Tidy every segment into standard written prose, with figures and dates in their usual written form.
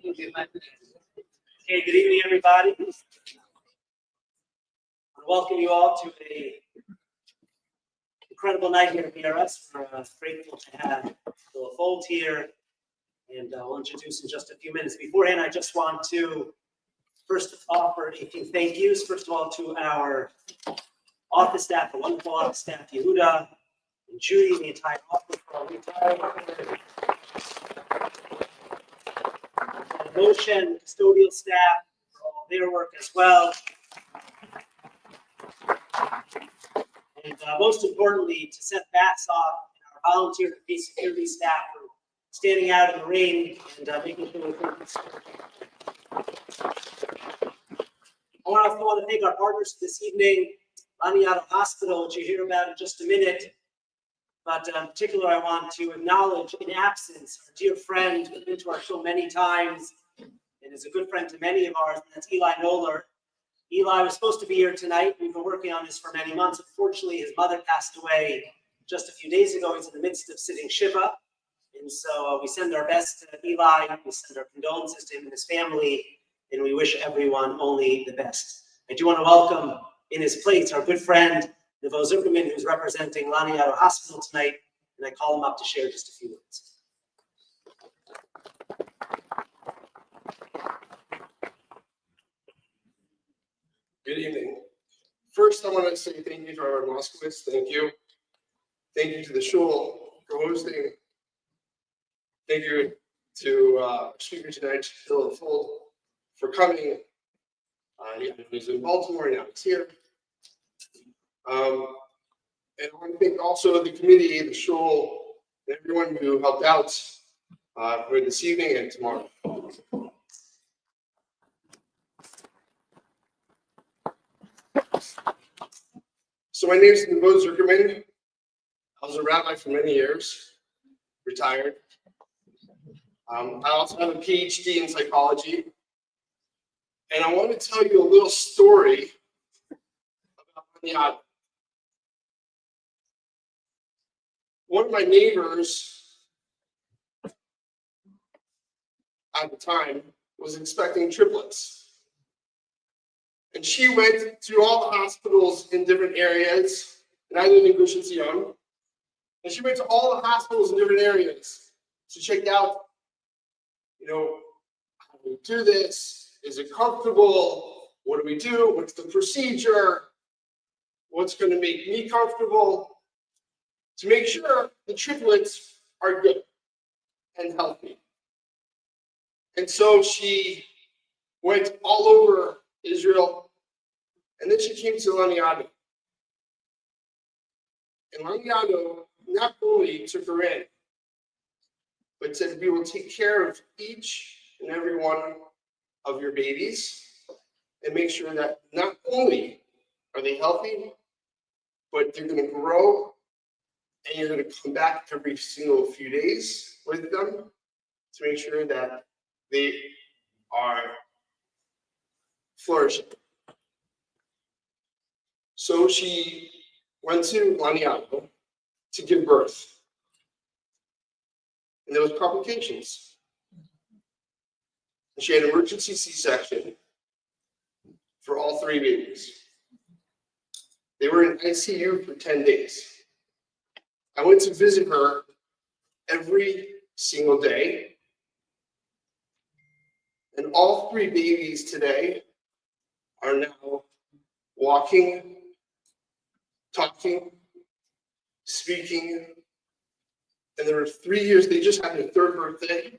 Hey, good evening, everybody. I welcome you all to an incredible night here at BRS. We're grateful to have Fuld here, and we'll introduce in just a few minutes. Beforehand, I just want to first offer a few thank yous. First of all, to our office staff, the wonderful office staff, Yehuda and Judy, the entire office, for all the entire motion, custodial staff, for all their work as well. And most importantly, to set backs off our volunteer and peace security staff for standing out in the rain and making sure we're I also want to thank our partners this evening, Laniado Hospital, which you hear about in just a minute. But in particular, I want to acknowledge in absence our dear friend who's been to our show many times and is a good friend to many of ours, and that's Eli Noller. Eli was supposed to be here tonight. We've been working on this for many months. Unfortunately, his mother passed away just a few days ago. He's in the midst of sitting Shiva. And so we send our best to Eli. We send our condolences to him and his family. And we wish everyone only the best. I do want to welcome in his place our good friend, Nevo Zuckerman, who's representing Laniado Hospital tonight. And I call him up to share just a few words. Good evening. First, I want to say thank you to Rabbi Moskowitz. Thank you. Thank you to the shul for hosting. Thank you to our speaker tonight, Hillel Fuld, for coming. He was in Baltimore, now he's here. And I want to thank also the committee, the shul, and everyone who helped out for this evening and tomorrow. So my name is Nevo Zuckerman. I was a rabbi for many years, retired. I also have a PhD in psychology. And I want to tell you a little story about Laniado. One of my neighbors at the time was expecting triplets. And she went to all the hospitals in different areas, and I live in Gush Etzion. And she went to all the hospitals in different areas to check out, how do we do this? Is it comfortable? What do we do? What's the procedure? What's going to make me comfortable? To make sure the triplets are good and healthy. And so she went all over Israel, and then she came to Laniado. And Laniado not only took her in, but said, we will take care of each and every one of your babies and make sure that not only are they healthy, but they're going to grow, and you're going to come back every single few days with them to make sure that they are flourishing. So she went to Laniado to give birth. And there was complications. And she had an emergency C-section for all 3 babies. They were in ICU for 10 days. I went to visit her every single day. And all 3 babies today are now walking, talking, speaking. And there were 3 years, they just had their 3rd birthday.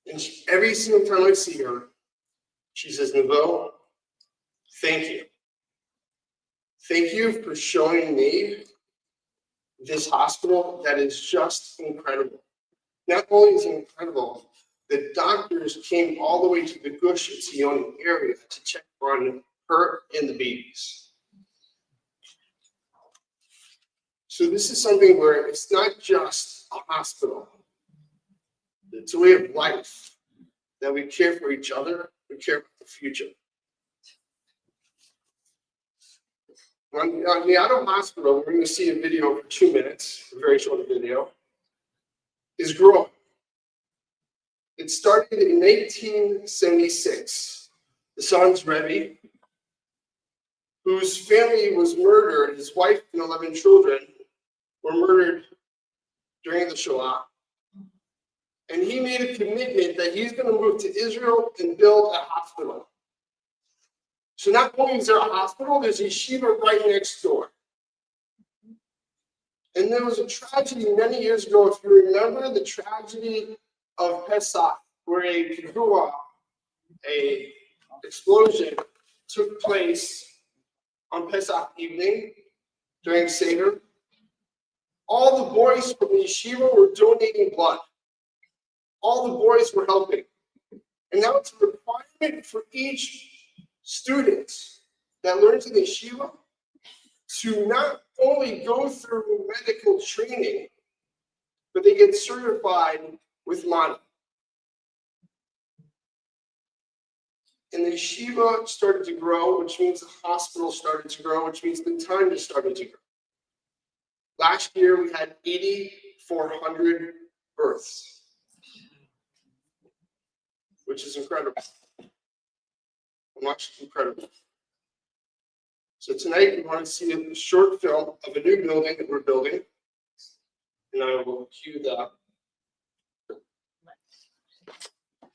And every single time I see her, she says, Nevo, thank you. Thank you for showing me this hospital that is just incredible. Not only is it incredible, the doctors came all the way to the Gush Etzion area to check on her and the babies. So this is something where it's not just a hospital. It's a way of life that we care for each other, we care about the future. On the Laniado Hospital, we're going to see a video for 2 minutes, a very short video, is growing. It started in 1876. The son's Rabbi, whose family was murdered, his wife and 11 children were murdered during the Shoah. And he made a commitment that he's going to move to Israel and build a hospital. So not only is there a hospital, there's a yeshiva right next door. And there was a tragedy many years ago, if you remember the tragedy of Pesach, where a pigua, a explosion, took place on Pesach evening during Seder. All the boys from the yeshiva were donating blood. All the boys were helping. And now it's a requirement for each student that learns in the yeshiva to not only go through medical training, but they get certified with mana. And the yeshiva started to grow, which means the hospital started to grow, which means the time started to grow. Last year, we had 8,400 births, which is incredible. Much incredible. So tonight, we want to see a short film of a new building that we're building. And I will cue the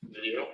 video.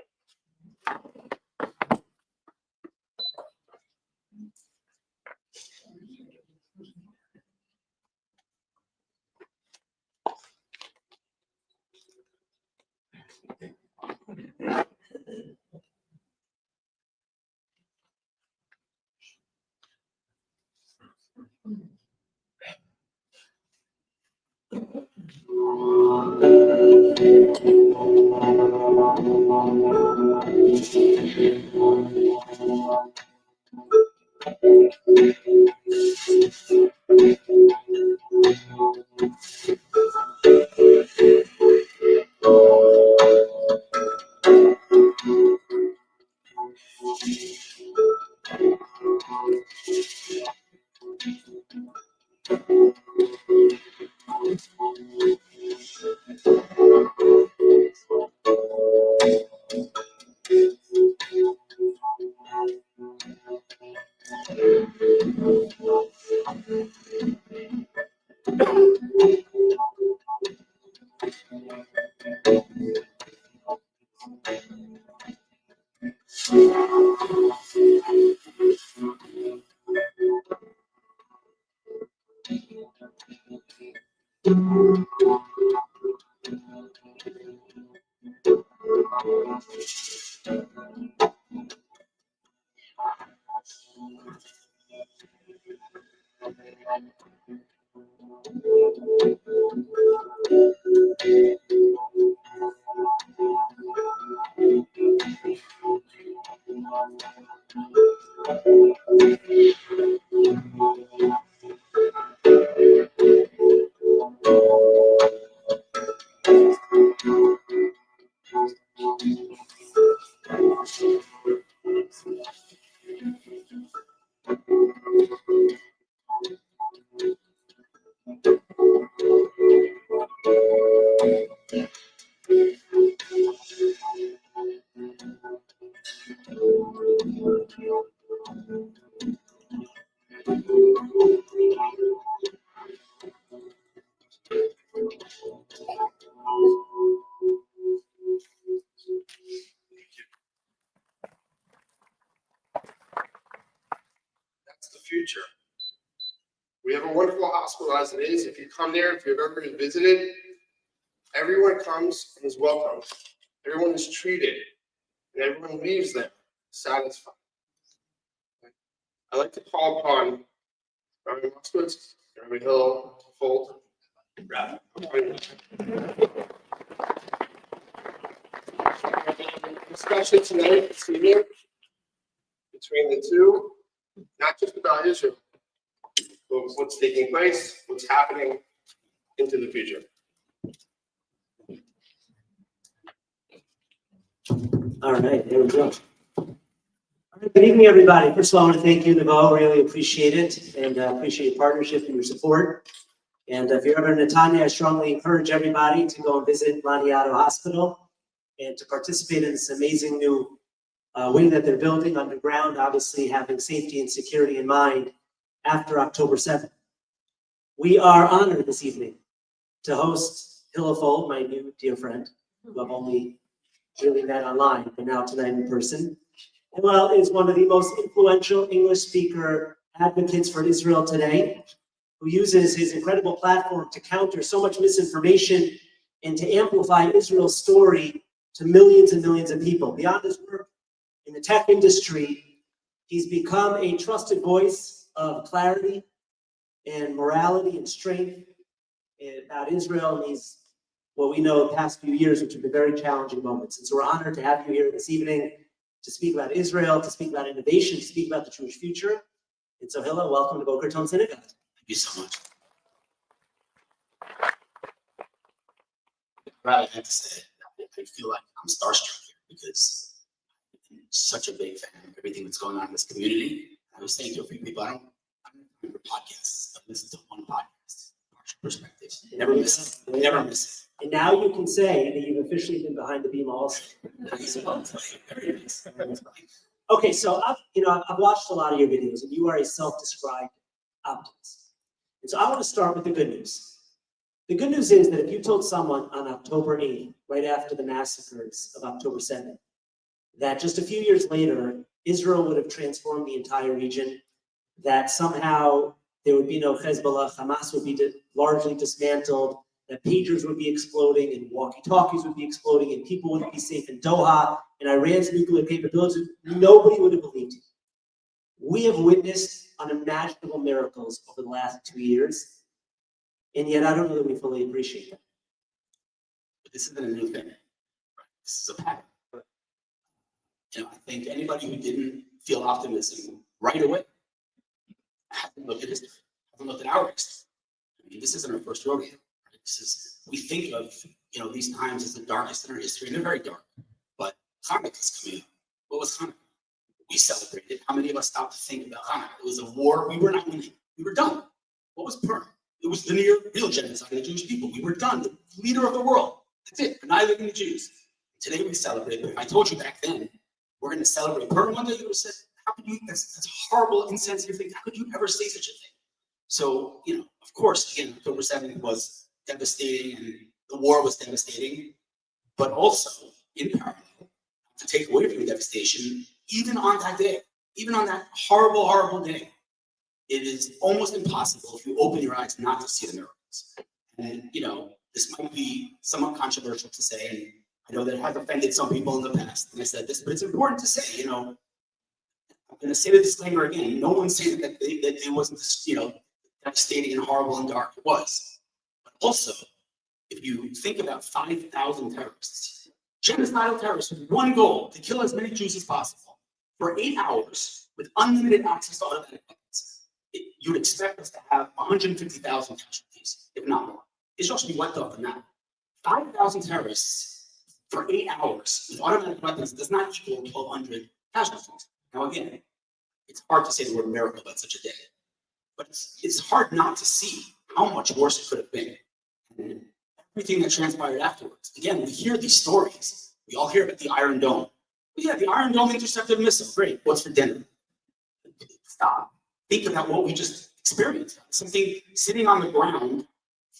That's the future. We have a wonderful hospital as it is. If you come there, if you've ever been visited, everyone comes and is welcome. Everyone is treated, and everyone leaves there satisfied. I like to call upon Rabbi Moskowitz, Rabbi Hillel, Fuld, Rabbi. Discussion tonight, this evening, between the two, not just about Israel, but what's taking place, what's happening into the future. All right, there we go. All right, good evening, everybody. First of all, I want to thank you, Nevo. Really appreciate it, and appreciate your partnership and your support. And if you're ever in Netanya, I strongly encourage everybody to go and visit Laniado Hospital. and to participate in this amazing new wing that they're building underground, obviously having safety and security in mind after October 7th. We are honored this evening to host Hillel Fuld, my new dear friend, who I've only really met online, but now tonight in person. Hillel is one of the most influential English speaker advocates for Israel today, who uses his incredible platform to counter so much misinformation and to amplify Israel's story to millions and millions of people. Beyond his work in the tech industry, he's become a trusted voice of clarity and morality and strength about Israel in these, what we know, the past few years, which have been very challenging moments. And so we're honored to have you here this evening to speak about Israel, to speak about innovation, to speak about the Jewish future. And so Hillel, welcome to Boca Raton Synagogue. Thank you so much. Rabbi, I have to say, I feel like I'm starstruck here because I'm such a big fan of everything that's going on in this community. I was saying to a few people, I don't remember podcasts. I listen to one podcast, partial perspective. Never miss it. Never miss it. And now you can say that you've officially been behind the beam also. Very nice. Okay, so I've watched a lot of your videos, and you are a self-described optimist. And so I want to start with the good news. The good news is that if you told someone on October 8th, right after the massacres of October 7th, that just a few years later, Israel would have transformed the entire region, that somehow there would be no Hezbollah, Hamas would be largely dismantled, that pagers would be exploding and walkie-talkies would be exploding and people wouldn't be safe in Doha and Iran's nuclear capabilities, nobody would have believed you. We have witnessed unimaginable miracles over the last 2 years, and yet I don't know that we fully appreciate them. But this isn't a new thing. This is a pattern. I think anybody who didn't feel optimism right away hasn't looked at history, hasn't looked at our history. I mean, this isn't our first rodeo. Right? We think of these times as the darkest in our history, and they're very dark. But Hanukkah is coming up. What was Hanukkah? We celebrated. How many of us stopped to think about Hanukkah? It was a war. We were not winning. We were done. What was Purim? It was the near real genocide of the Jewish people. We were done. The leader of the world. That's it. Annihilating the Jews. Today we celebrate. But if I told you back then we're going to celebrate Purim one day, you would have said, "How could you? That's a horrible, insensitive thing. How could you ever say such a thing?" So of course, again, October 7th was devastating, and the war was devastating. But also, in parallel, to take away from the devastation, even on that day, even on that horrible, horrible day, it is almost impossible if you open your eyes not to see the miracles. And this might be somewhat controversial to say, and I know that it has offended some people in the past, and I said this, but it's important to say, I'm going to say the disclaimer again. No one's saying that it wasn't, devastating and horrible and dark. It was. But also, if you think about 5,000 terrorists, genocidal terrorists with one goal, to kill as many Jews as possible, for 8 hours with unlimited access to automatic weapons, you would expect us to have 150,000 casualties, if not more. Israel should be wiped off the map. 5,000 terrorists for 8 hours with automatic weapons does not equal 1,200 casualties. Now again, it's hard to say the word miracle about such a day, but it's hard not to see how much worse it could have been. And everything that transpired afterwards. Again, we hear these stories. We all hear about the Iron Dome. But yeah, the Iron Dome intercepted a missile. Great. What's for dinner? Stop. Think about what we just experienced. Something sitting on the ground,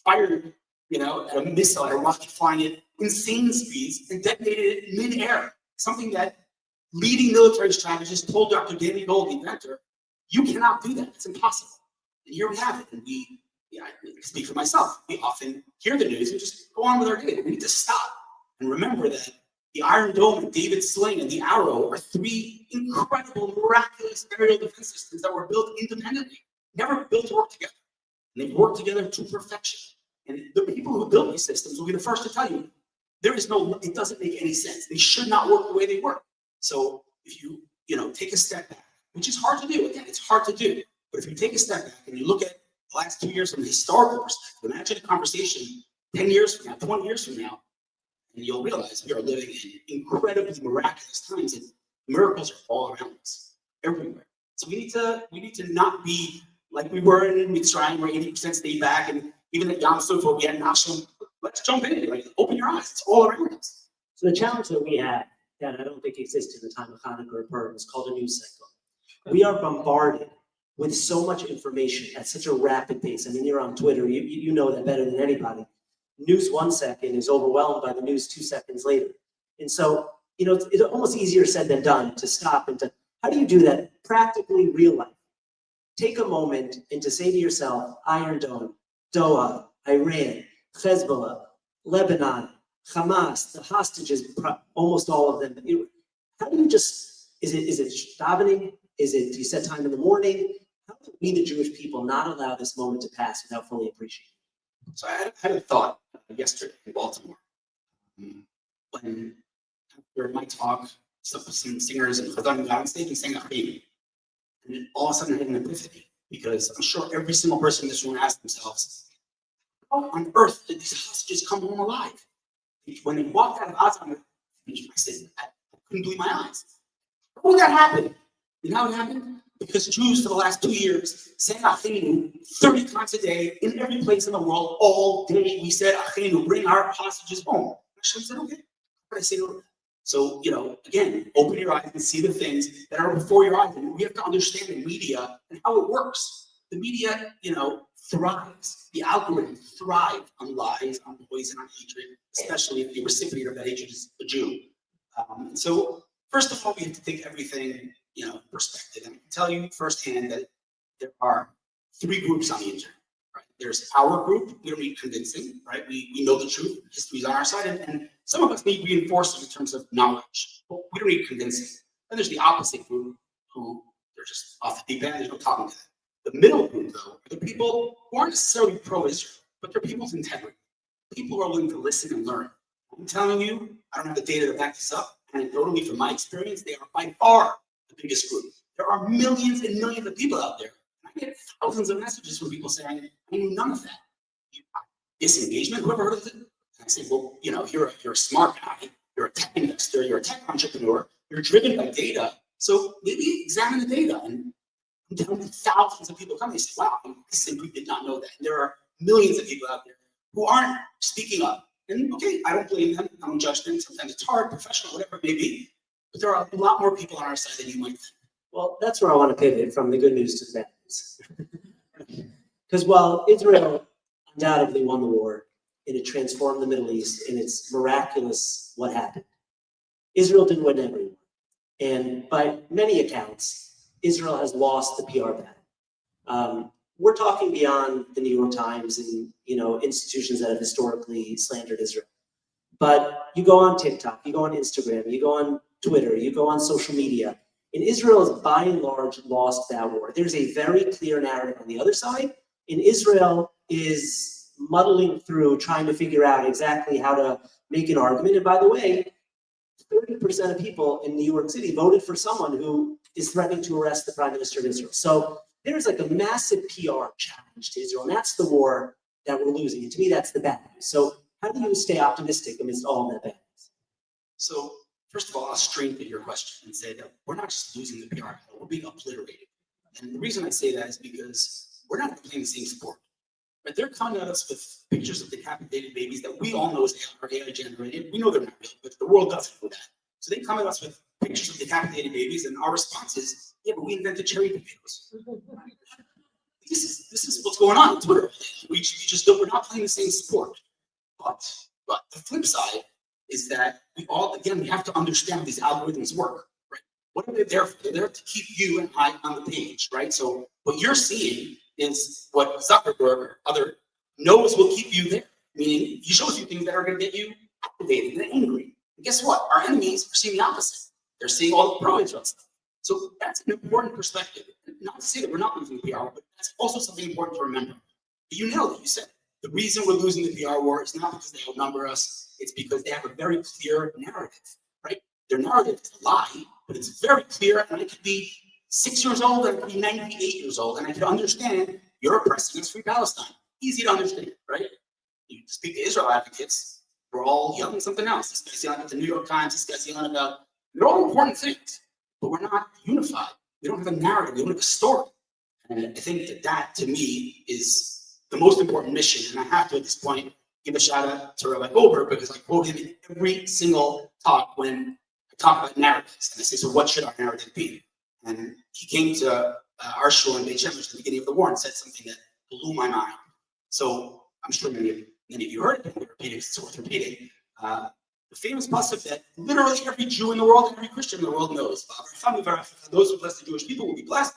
fired, at a missile, at a rocket flying at insane speeds, and detonated it in mid-air. Something that leading military strategists told Dr. Danny Gold, the inventor, you cannot do that. It's impossible. And here we have it. And I speak for myself. We often hear the news and just go on with our day. We need to stop and remember that the Iron Dome and David's sling and the arrow are 3 incredible, miraculous aerial defense systems that were built independently, never built to work together. And they've worked together to perfection. And the people who built these systems will be the first to tell you, it doesn't make any sense. They should not work the way they work. So if you, take a step back, which is hard to do, again, it's hard to do. But if you take a step back and you look at the last 2 years from a historical perspective, imagine a conversation 10 years from now, 20 years from now, and you'll realize we are living in incredibly miraculous times, and miracles are all around us, everywhere. So we need to not be like we were in Mitzrayim, where 80% stayed back, and even at Yom Suf, where we had Nashon. Let's jump in, open your eyes. It's all around us. So the challenge that we have, that I don't think existed in the time of Hanukkah or Purim, is called a news cycle. We are bombarded with so much information at such a rapid pace. I mean, you're on Twitter, you know that better than anybody. News 1 second is overwhelmed by the news 2 seconds later. And so, it's almost easier said than done to stop and to, how do you do that practically real life? Take a moment and to say to yourself, Iron Dome, Doha, Iran, Hezbollah, Lebanon, Hamas, the hostages, almost all of them. How do you is it davening? Is it, do you set time in the morning? How do we, the Jewish people, not allow this moment to pass without fully appreciating it? So I had a thought yesterday in Baltimore. When after my talk, some singers and Chazan got on stage and sang a baby. And then all of a sudden I had an epiphany, because I'm sure every single person in this room asked themselves, how on earth did these hostages come home alive? When they walked out of Gaza, I said, I couldn't believe my eyes. How did that happen? You know how it happened? Because Jews for the last 2 years sang Achenu 30 times a day in every place in the world. All day we said Achenu, bring our hostages home. Hashem said, okay. What I say to her? So, again, open your eyes and see the things that are before your eyes. And we have to understand the media and how it works. The media, thrives. The algorithms thrive on lies, on poison, on hatred, especially if the recipient of that hatred is a Jew. So, first of all, we have to take everything, perspective. And I can tell you firsthand that there are 3 groups on the internet. Right? There's our group. We don't need convincing, right? We know the truth. History's on our side, and some of us need reinforcement in terms of knowledge. But we don't need convincing. Then there's the opposite group, who they're just off the deep end. There's no talking to them. The middle group, though, are the people who aren't necessarily pro-Israel, but they're people's integrity. People who are willing to listen and learn. I'm telling you, I don't have the data to back this up. Anecdotally, from my experience, they are by far the biggest group. There are millions and millions of people out there. I get thousands of messages from people saying, I knew none of that. Disengagement, whoever heard of it? And I say, well, you're a smart guy, you're a tech investor, you're a tech entrepreneur, you're driven by data. So maybe examine the data. And I'm telling you, thousands of people come, they say, wow, I simply did not know that. And there are millions of people out there who aren't speaking up. And okay, I don't blame them, I don't judge them. Sometimes it's hard, professional, whatever it may be. But there are a lot more people on our side than you might think. Well, that's where I want to pivot from the good news to the bad news. Because while Israel undoubtedly won the war and it transformed the Middle East, and it's miraculous what happened, Israel didn't win every war. And by many accounts, Israel has lost the PR battle. We're talking beyond the New York Times and institutions that have historically slandered Israel. But you go on TikTok, you go on Instagram, you go on Twitter, you go on social media, and Israel has by and large lost that war. There's a very clear narrative on the other side, and Israel is muddling through trying to figure out exactly how to make an argument. And by the way, 30% of people in New York City voted for someone who is threatening to arrest the Prime Minister of Israel. So there's like a massive PR challenge to Israel, and that's the war that we're losing. And to me, that's the bad news. So how do you stay optimistic amidst all of that bad news? So first of all, I'll strengthen your question and say that we're not just losing the PR battle, we're being obliterated. And the reason I say that is because we're not playing the same sport. Right? They're coming at us with pictures of decapitated babies that we all know are AI generated. We know they're not real, but the world doesn't know that. So they come at us with pictures of decapitated babies, and our response is, yeah, but we invented cherry tomatoes. This is what's going on Twitter. We just don't, we're not playing the same sport. But the flip side is that we have to understand how these algorithms work, right? What are they there for? They're there to keep you and I on the page, right? So what you're seeing is what Zuckerberg or other knows will keep you there. Meaning he shows you things that are going to get you activated and angry. And guess what? Our enemies are seeing the opposite. They're seeing all the pro-Israel stuff. So that's an important perspective. Not to say that we're not losing the PR, but that's also something important to remember. You nailed it, you said. The reason we're losing the PR war is not because they outnumber us, it's because they have a very clear narrative, right? Their narrative is a lie, but it's very clear, and I could be 6 years old, and I could be 98 years old, and I could understand you're oppressing us free Palestine. Easy to understand, right? You speak to Israel advocates, we're all yelling something else. This guy's yelling at the New York Times, this guy's yelling about, they're all important things, but we're not unified. We don't have a narrative, we don't have a story. And I think that to me is the most important mission. And I have to, at this point, give a shout out to Rabbi Goldberg, because I quote him in every single talk when I talk about narratives. And I say, so what should our narrative be? And he came to our shul in Beit Shemesh at the beginning of the war and said something that blew my mind. So I'm sure many of you heard it, but it's worth repeating. The famous pasuk that literally every Jew in the world and every Christian in the world knows. Those who bless the Jewish people will be blessed.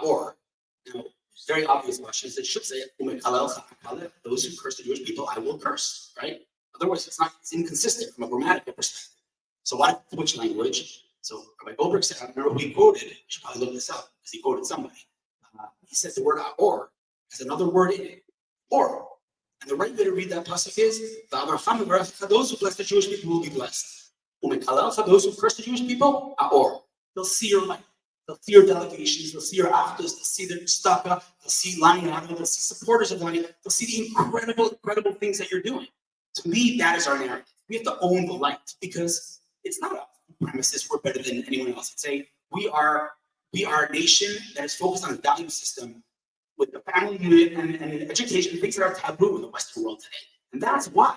Or, it's very obvious question. It should say, those who curse the Jewish people, I will curse, right? Otherwise, it's inconsistent from a grammatical perspective. So why switch language? So Rabbi Goldberg said, I remember we quoted, you should probably look this up, because he quoted somebody. He said the word or has another word in it, or. And the right way to read that pasuk is, those who bless the Jewish people will be blessed. Those who curse the Jewish people, or. They'll see your light. They'll see your delegations, they'll see your actors, they'll see their staka, they'll see Lion Adam, they'll see supporters of Lion, they'll see the incredible things that you're doing. To me, that is our narrative. We have to own the light because it's not a premises we're better than anyone else. It's we are a nation that is focused on a value system with the family unit and education, things that are taboo in the Western world today. And that's why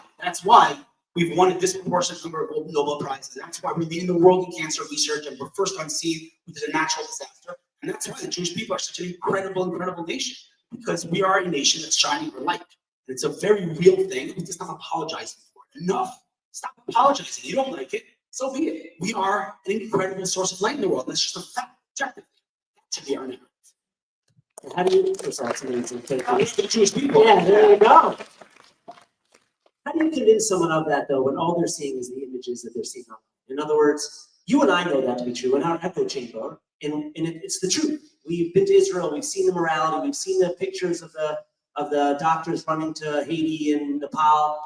we've won a disproportionate number of Nobel Prizes. That's why we lead in the world in cancer research and we're first on scene with a natural disaster. And that's why the Jewish people are such an incredible nation, because we are a nation that's shining our light. And it's a very real thing. We just stop apologizing for it. Enough. Stop apologizing. You don't like it, so be it. We are an incredible source of light in the world. That's just a fact, objectively. That should be our narrative. How do you, that's amazing. Thank you. The Jewish people. Yeah, there you go. How do you convince someone of that, though, when all they're seeing is the images that they're seeing on? In other words, you and I know that to be true in our echo chamber, and it's the truth. We've been to Israel, we've seen the morality, we've seen the pictures of the doctors running to Haiti and Nepal.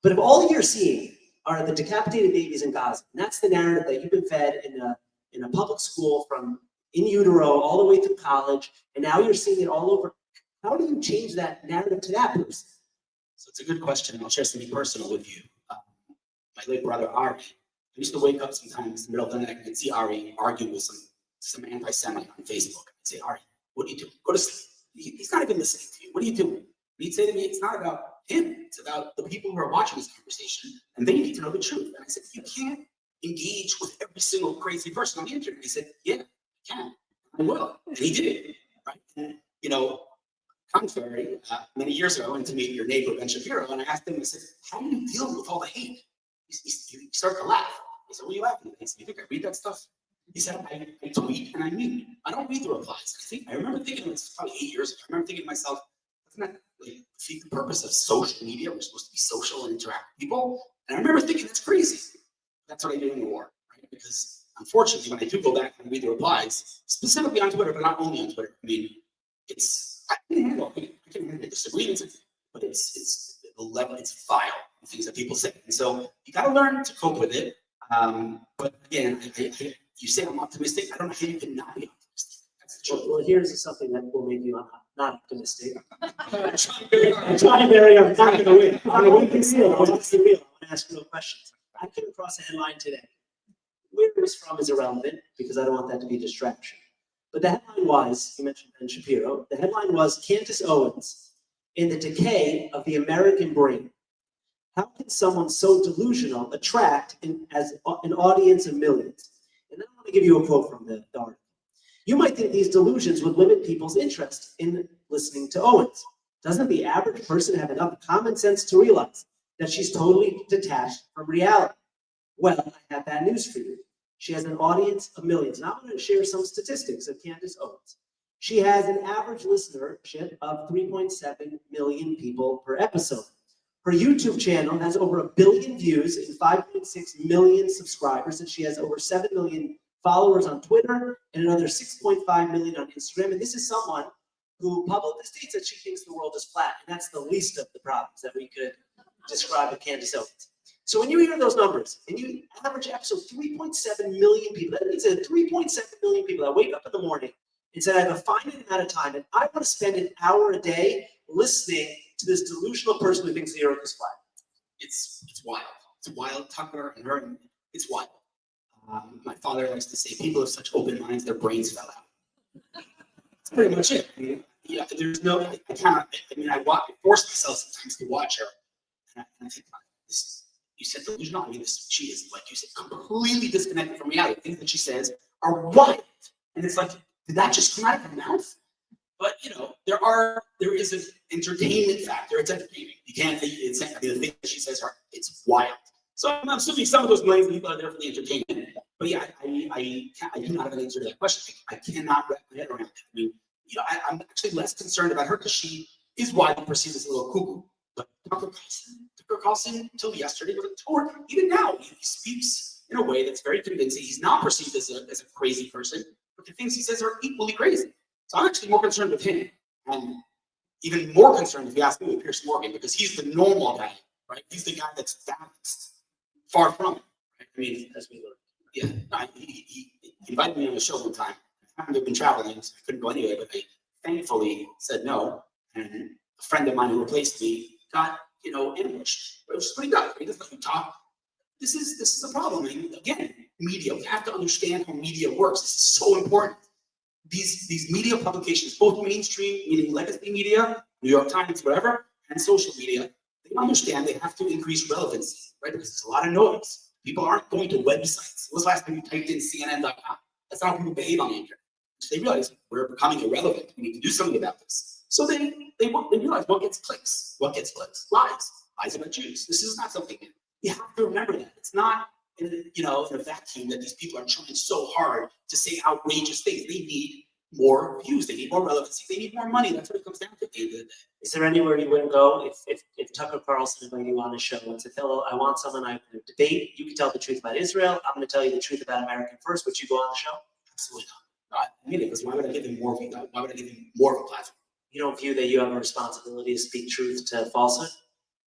But if all you're seeing are the decapitated babies in Gaza, and that's the narrative that you've been fed in a public school from in utero all the way through college, and now you're seeing it all over, how do you change that narrative to that person? So it's a good question. I'll share something personal with you. My late brother, Ari, I used to wake up sometimes in the middle of the night and see Ari argue with some anti-Semite on Facebook. I'd say, Ari, what are you doing? Go to sleep. He's not even listening to you. What are you doing? And he'd say to me, it's not about him. It's about the people who are watching this conversation, and they need to know the truth. And I said, you can't engage with every single crazy person on the internet. He said, yeah, I can. I will. And he did. Right? And, contrary, many years ago, I went to meet your neighbor, Ben Shapiro, and I asked him, I said, how do you deal with all the hate? He started to laugh. He said, what are you laughing at? He said, you think I read that stuff? He said, I tweet and I mute. I don't read the replies. I remember thinking, it's probably 8 years ago, I remember thinking to myself, doesn't that defeat the purpose of social media? We're supposed to be social and interact with people. And I remember thinking, that's crazy. That's what I did in the war, right? Because unfortunately, when I do go back and read the replies, specifically on Twitter, but not only on Twitter, I mean, I can handle disagreements, but it's the level, it's vile, the things that people say. And so you got to learn to cope with it. But again, you say I'm optimistic. I don't know how you can not be optimistic. That's the truth. Well, here's something that will make you not optimistic. I'm trying very, I'm not going to win. I'm going to win the wheel. I want to ask no questions. I came across a headline today. Where it was from is irrelevant because I don't want that to be a distraction. But the headline was, you mentioned Ben Shapiro, the headline was Candace Owens in the decay of the American brain. How can someone so delusional attract an audience of millions? And then I want to give you a quote from the article. You might think these delusions would limit people's interest in listening to Owens. Doesn't the average person have enough common sense to realize that she's totally detached from reality? Well, I have bad news for you. She has an audience of millions. And I'm going to share some statistics of Candace Owens. She has an average listenership of 3.7 million people per episode. Her YouTube channel has over 1 billion views and 5.6 million subscribers, and she has over 7 million followers on Twitter and another 6.5 million on Instagram. And this is someone who publicly states that she thinks the world is flat, and that's the least of the problems that we could describe with Candace Owens. So when you hear those numbers, and you average episode 3.7 million people, that means that 3.7 million people that wake up in the morning and said, I have a finite amount of time, and I want to spend an hour a day listening to this delusional person who thinks the earth is flat. It's wild. It's wild. Tucker and her, it's wild. My father likes to say, people have such open minds, their brains fell out. That's pretty much it. I mean, yeah, there's no, I force myself sometimes to watch her, and I think, You said delusional. I mean, she is, like you said, completely disconnected from reality. Things that she says are wild. And it's like, did that just come out of her mouth? But there is an entertainment factor. It's entertaining. You can't think it's. I mean, the things that she says it's wild. So I'm assuming some of those millions of people are there for the entertainment. But yeah, I do not have an answer to that question. I cannot wrap my head around it. I mean, I'm actually less concerned about her because she is widely perceived as a little cuckoo. But Tucker Carlson, until yesterday, or even now, he speaks in a way that's very convincing. He's not perceived as a crazy person, but the things he says are equally crazy. So I'm actually more concerned with him, and even more concerned, if you ask me, with Pierce Morgan, because he's the normal guy, right? He's the guy that's balanced. Far from it. Right? I mean, as we learned. Yeah, he invited me on a show one time. I happened to have been traveling, so I couldn't go anyway, but I thankfully said no. And a friend of mine who replaced me got, ambushed. It was pretty good. He doesn't let me talk. This is a problem. And again, media. We have to understand how media works. This is so important. These media publications, both mainstream, meaning legacy media, New York Times, whatever, and social media, they understand they have to increase relevancy, right? Because there's a lot of noise. People aren't going to websites. When was the last time you typed in CNN.com? That's not how people behave on the internet. So they realize we're becoming irrelevant. We need to do something about this. So they realize what gets clicks. What gets clicks? Lies about Jews. This is not something new. You have to remember that. It's not in a vacuum that these people are trying so hard to say outrageous things. They need more views. They need more relevancy. They need more money. That's what it comes down to at the end of the day. Is there anywhere you wouldn't go if Tucker Carlson invited you on a show and said, "Hello, I want someone I can debate. You can tell the truth about Israel. I'm going to tell you the truth about American First." Would you go on the show? Absolutely not. I mean, because why would I give him more? Why would I give him more of a platform? You don't view that you have a responsibility to speak truth to falsehood?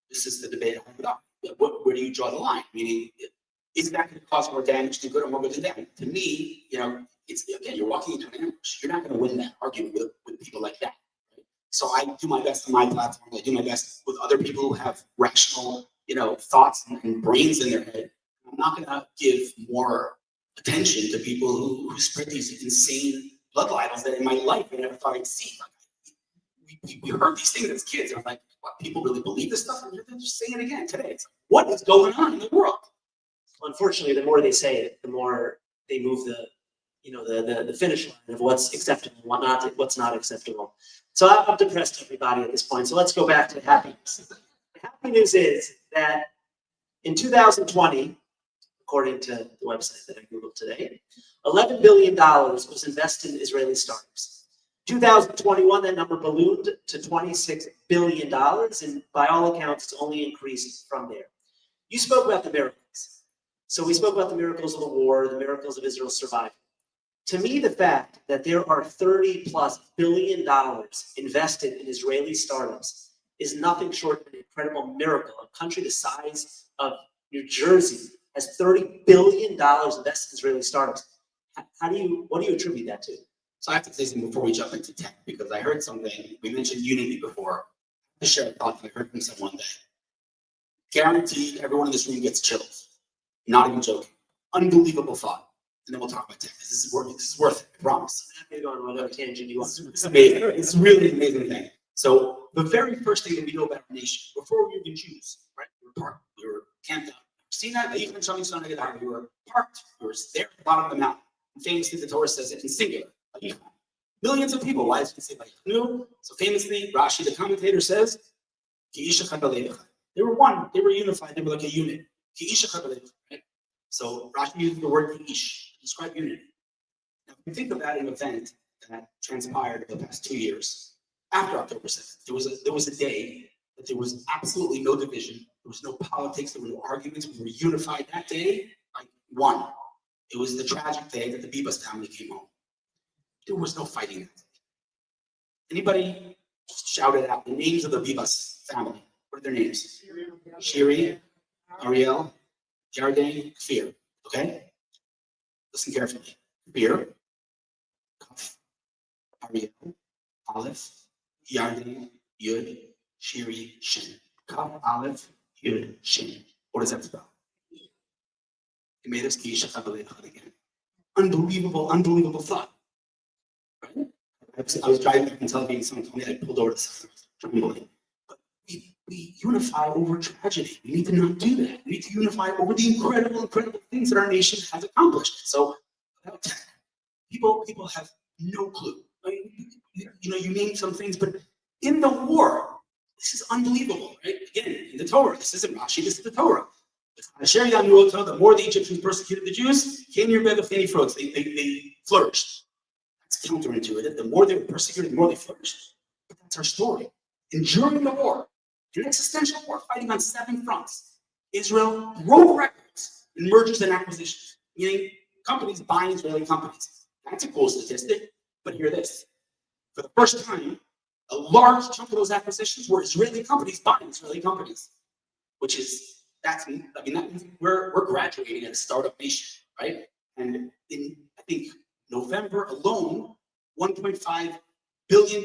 This is the debate I have about. Where do you draw the line? Meaning, is that going to cause more damage to good or more good to them? To me, it's again, you're walking into an ambush. You're not going to win that argument with people like that. Right? So I do my best on my platform. I do my best with other people who have rational, thoughts and brains in their head. I'm not going to give more attention to people who spread these insane blood libels that in my life I never thought I'd see. We heard these things as kids. I'm like, what, people really believe this stuff? And they're just saying it again today. It's like, what is going on in the world? Unfortunately, the more they say it, the more they move the finish line of what's acceptable and what's not acceptable. So I've depressed everybody at this point. So let's go back to the happy news. The happy news is that in 2020, according to the website that I Googled today, $11 billion was invested in Israeli startups. 2021, that number ballooned to $26 billion, and by all accounts, it's only increased from there. You spoke about the miracles. So we spoke about the miracles of the war, the miracles of Israel's survival. To me, the fact that there are $30+ billion invested in Israeli startups is nothing short of an incredible miracle. A country the size of New Jersey has $30 billion invested in Israeli startups. What do you attribute that to? So I have to say something before we jump into tech, because I heard something. We mentioned unity before. I share a thought that I heard from someone that guaranteed everyone in this room gets chills. Not even joking. Unbelievable thought. And then we'll talk about tech. This is worth it, I promise. I'm going to go on whatever tangent you want. It's amazing. It's really an amazing thing. So the very first thing that we know about our nation, before we were even Jews, right? We were camped out. Sinai, we were parked. We were there at the bottom of the mountain. And famously, the Torah says it in singular. Millions of people. Why does it say no? So famously, Rashi, the commentator, says, they were one. They were unified. They were like a unit. Right? So Rashi uses the word Ki'ish to describe unity. Now, if you think about an event that transpired in the past 2 years, after October 7th, there was a day that there was absolutely no division. There was no politics. There were no arguments. We were unified that day, like one. It was the tragic day that the Bibas family came home. There was no fighting that day. Anybody shouted out the names of the Bibas family? What are their names? Shiri, Ariel, Yarden, Kfir. Okay? Listen carefully. Kfir, Kaf, Ariel, Aleph, Yarden, Yud, Shiri, Shin. Kaf, Aleph, Yud, Shin. What does that spell? It made us again. Unbelievable thought. Right? I was driving back in Tel Aviv, someone told me I pulled over to trembling. But we unify over tragedy. We need to not do that. We need to unify over the incredible things that our nation has accomplished. So people have no clue. I mean, you name some things, but in the war, this is unbelievable, right? Again, in the Torah, this isn't Rashi, this is the Torah. The more the Egyptians persecuted the Jews, they flourished. That's counterintuitive. The more they were persecuted, the more they flourished. But that's our story. And during the war, an existential war fighting on 7 fronts, Israel broke records in mergers and acquisitions, meaning companies buying Israeli companies. That's a cool statistic, but hear this. For the first time, a large chunk of those acquisitions were Israeli companies buying Israeli companies, which is, that means we're graduating at a startup nation, right? And in, I think, November alone, $1.5 billion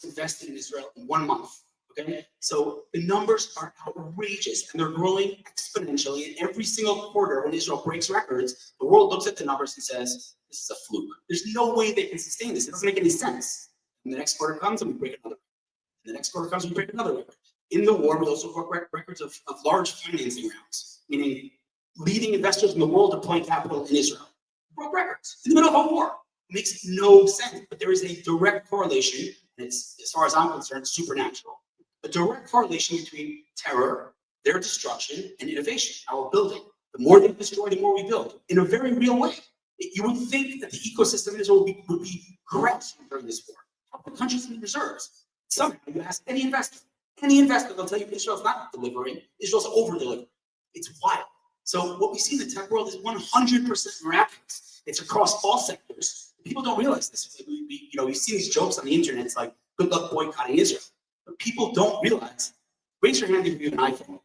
invested in Israel in 1 month, okay? So the numbers are outrageous, and they're growing exponentially. In every single quarter, when Israel breaks records, the world looks at the numbers and says, this is a fluke. There's no way they can sustain this. It doesn't make any sense. And the next quarter comes and we break another record. And the next quarter comes and we break another record. In the war, we also broke records of large financing rounds, meaning leading investors in the world deploying capital in Israel. Broke records in the middle of a war. It makes no sense, but there is a direct correlation, and it's, as far as I'm concerned, supernatural. A direct correlation between terror, their destruction, and innovation, our building. The more they destroy, the more we build, in a very real way. You would think that the ecosystem in Israel would be correct during this war. How the countries need reserves. Somehow, you ask any investor, they'll tell you Israel's not delivering, Israel's over-delivering. It's wild. So what we see in the tech world is 100% miraculous. It's across all sectors. People don't realize this. We've seen these jokes on the internet. It's like, good luck boycotting Israel. But people don't realize. Raise your hand if you have an iPhone.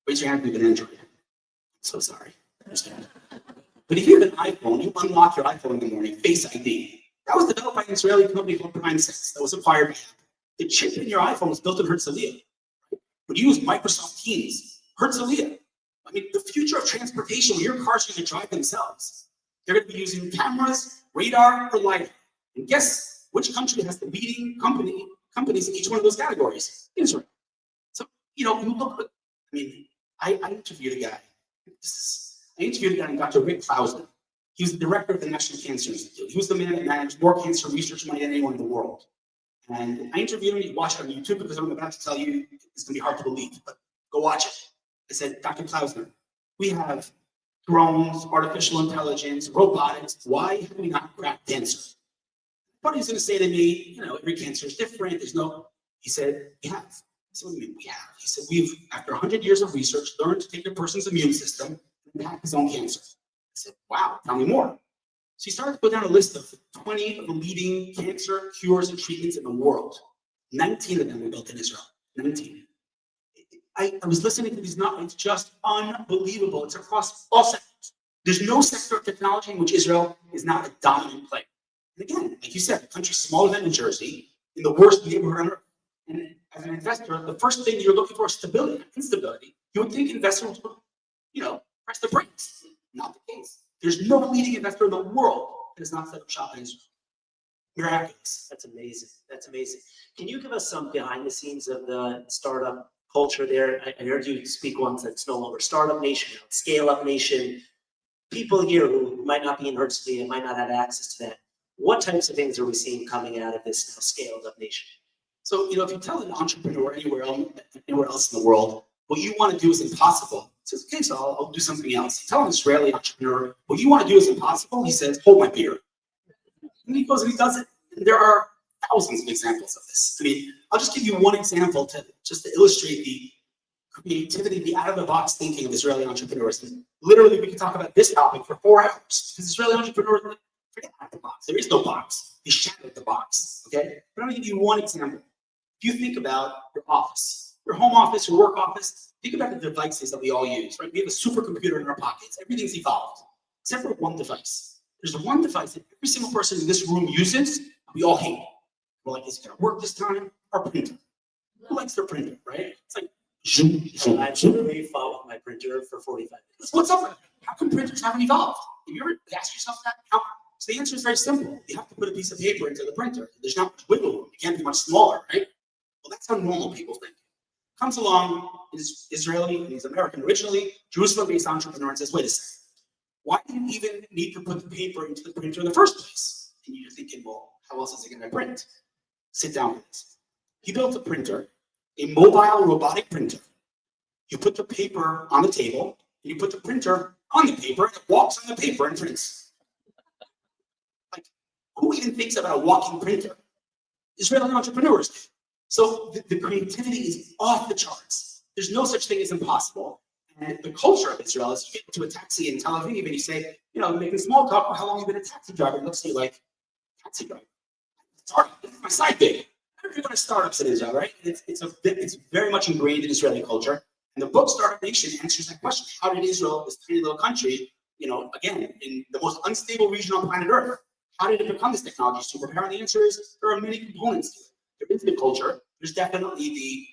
Raise your hand if you have an Android. So sorry. I understand. But if you have an iPhone, you unlock your iPhone in the morning, Face ID. That was developed by an Israeli company called PrimeSense that was acquired by Apple. The chip in your iPhone was built in Herzliya. When you use Microsoft Teams, Herzliya. I mean, the future of transportation, when your cars are going to drive themselves, they're going to be using cameras, radar, or LiDAR. And guess which country has the leading companies in each one of those categories? Israel. So, you look, I interviewed a guy. I interviewed a guy named Dr. Rick Klausner. He was the director of the National Cancer Institute. He was the man that managed more cancer research money than anyone in the world. And I interviewed him. You watch it on YouTube because I'm about to tell you it's going to be hard to believe, but go watch it. I said, Dr. Klausner, we have drones, artificial intelligence, robotics. Why have we not cracked cancer? But he's going to say to me, every cancer is different. He said, we have. I said, what do you mean we have? He said, we've, after 100 years of research, learned to take a person's immune system and attack his own cancer. I said, wow, tell me more. So he started to put down a list of 20 of the leading cancer cures and treatments in the world. 19 of them were built in Israel. 19. I was listening to these numbers. It's just unbelievable. It's across all sectors. There's no sector of technology in which Israel is not a dominant player. And again, like you said, a country smaller than New Jersey, in the worst neighborhood on earth. And as an investor, the first thing you're looking for is stability, not instability. You would think investors would, press the brakes. Not the case. There's no leading investor in the world that has not set up shop in Israel. Miraculous. That's amazing. That's amazing. Can you give us some behind the scenes of the startup culture there? I heard you speak once that it's no longer startup nation, scale up nation. People here who might not be in Herzliya and might not have access to that. What types of things are we seeing coming out of this now scaled up nation? So, if you tell an entrepreneur anywhere else in the world, what you want to do is impossible. He says, okay, so I'll do something else. You tell an Israeli entrepreneur, what you want to do is impossible. He says, hold my beer. And he goes and he does it. And there are thousands of examples of this. I'll just give you one example to illustrate the creativity, the out-of-the-box thinking of Israeli entrepreneurs. And literally, we could talk about this topic for 4 hours because Israeli entrepreneurs forget about the box. There is no box. They shattered the box. Okay, but I'm going to give you one example. If you think about your office, your home office, your work office, think about the devices that we all use. Right? We have a supercomputer in our pockets. Everything's evolved except for one device. There's one device that every single person in this room uses. We all hate it. We're like, is it going to work this time? Our printer. Who likes their printer, right? It's like, I've literally fought with my printer for 45 minutes. What's up? How come printers haven't evolved? Have you ever asked yourself that? So the answer is very simple. You have to put a piece of paper into the printer. There's not much wiggle room. It can't be much smaller, right? Well, that's how normal people think. Comes along, is Israeli, and he's American originally, Jerusalem-based entrepreneur, and says, wait a second, why do you even need to put the paper into the printer in the first place? And you're thinking, well, how else is it going to print? Sit down with this. He built a printer, a mobile robotic printer. You put the paper on the table, and you put the printer on the paper, and it walks on the paper and prints. Like, who even thinks about a walking printer? Israeli entrepreneurs do. So the creativity is off the charts. There's no such thing as impossible. And the culture of Israel is you get into a taxi in Tel Aviv and you say, making small talk, well, how long have you been a taxi driver? And they'll say, like, taxi driver. Sorry, this is my side gig. Everyone has startups in Israel, right? It's very much ingrained in Israeli culture. And the book Startup Nation answers that question. How did Israel, this tiny little country, again, in the most unstable region on planet Earth, how did it become this technology superpower? And the answer is there are many components to it. There is the culture. There's definitely the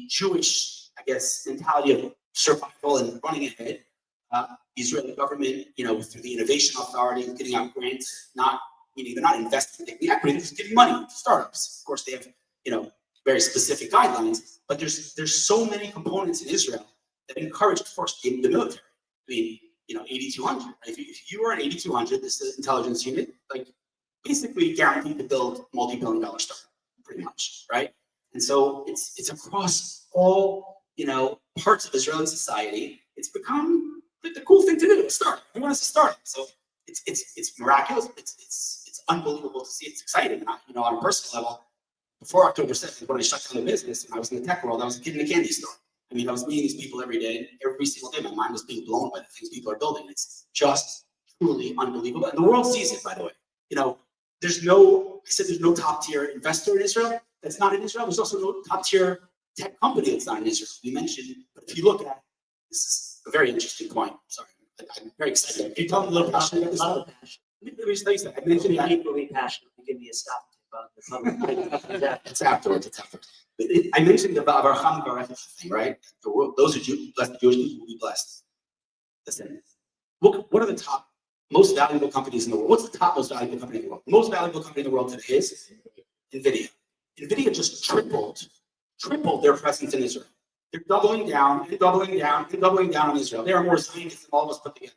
Jewish, I guess, mentality of survival and running ahead. The Israeli government, through the Innovation Authority, getting out grants, they're not investing in the equity, they're just giving money to startups. Of course, they have, very specific guidelines, but there's so many components in Israel that encourage, of course, the military. I mean, 8200. Right? If you are an 8200, this is intelligence unit, like basically guaranteed to build multi-billion-dollar startup, pretty much, right? And so it's across all parts of Israeli society. It's become like the cool thing to do. Start. Everyone has to start. So it's miraculous. It's unbelievable to see. It's exciting. On a personal level. Before October 7th, when I shut down the business and I was in the tech world, I was a kid in a candy store. I mean, I was meeting these people every day, and every single day my mind was being blown by the things people are building. It's just truly unbelievable. And the world sees it, by the way. There's no top tier investor in Israel that's not in Israel. There's also no top tier tech company that's not in Israel. We mentioned, but if you look at, this is a very interesting point. Sorry, I'm very excited. Can you tell me a little passionate about this? A lot of passion. Let me tell you something. I mentioned that. Equally passionate. Give me a stop about the It's afterwards. I mentioned about our Hanukkah thing, right? The world, those who bless the Jewish people will be blessed. Listen, look, what are the top most valuable companies in the world? What's the top most valuable company in the world? The most valuable company in the world today is NVIDIA. NVIDIA just tripled their presence in Israel. They're doubling down on Israel. They are more scientists than all of us put together.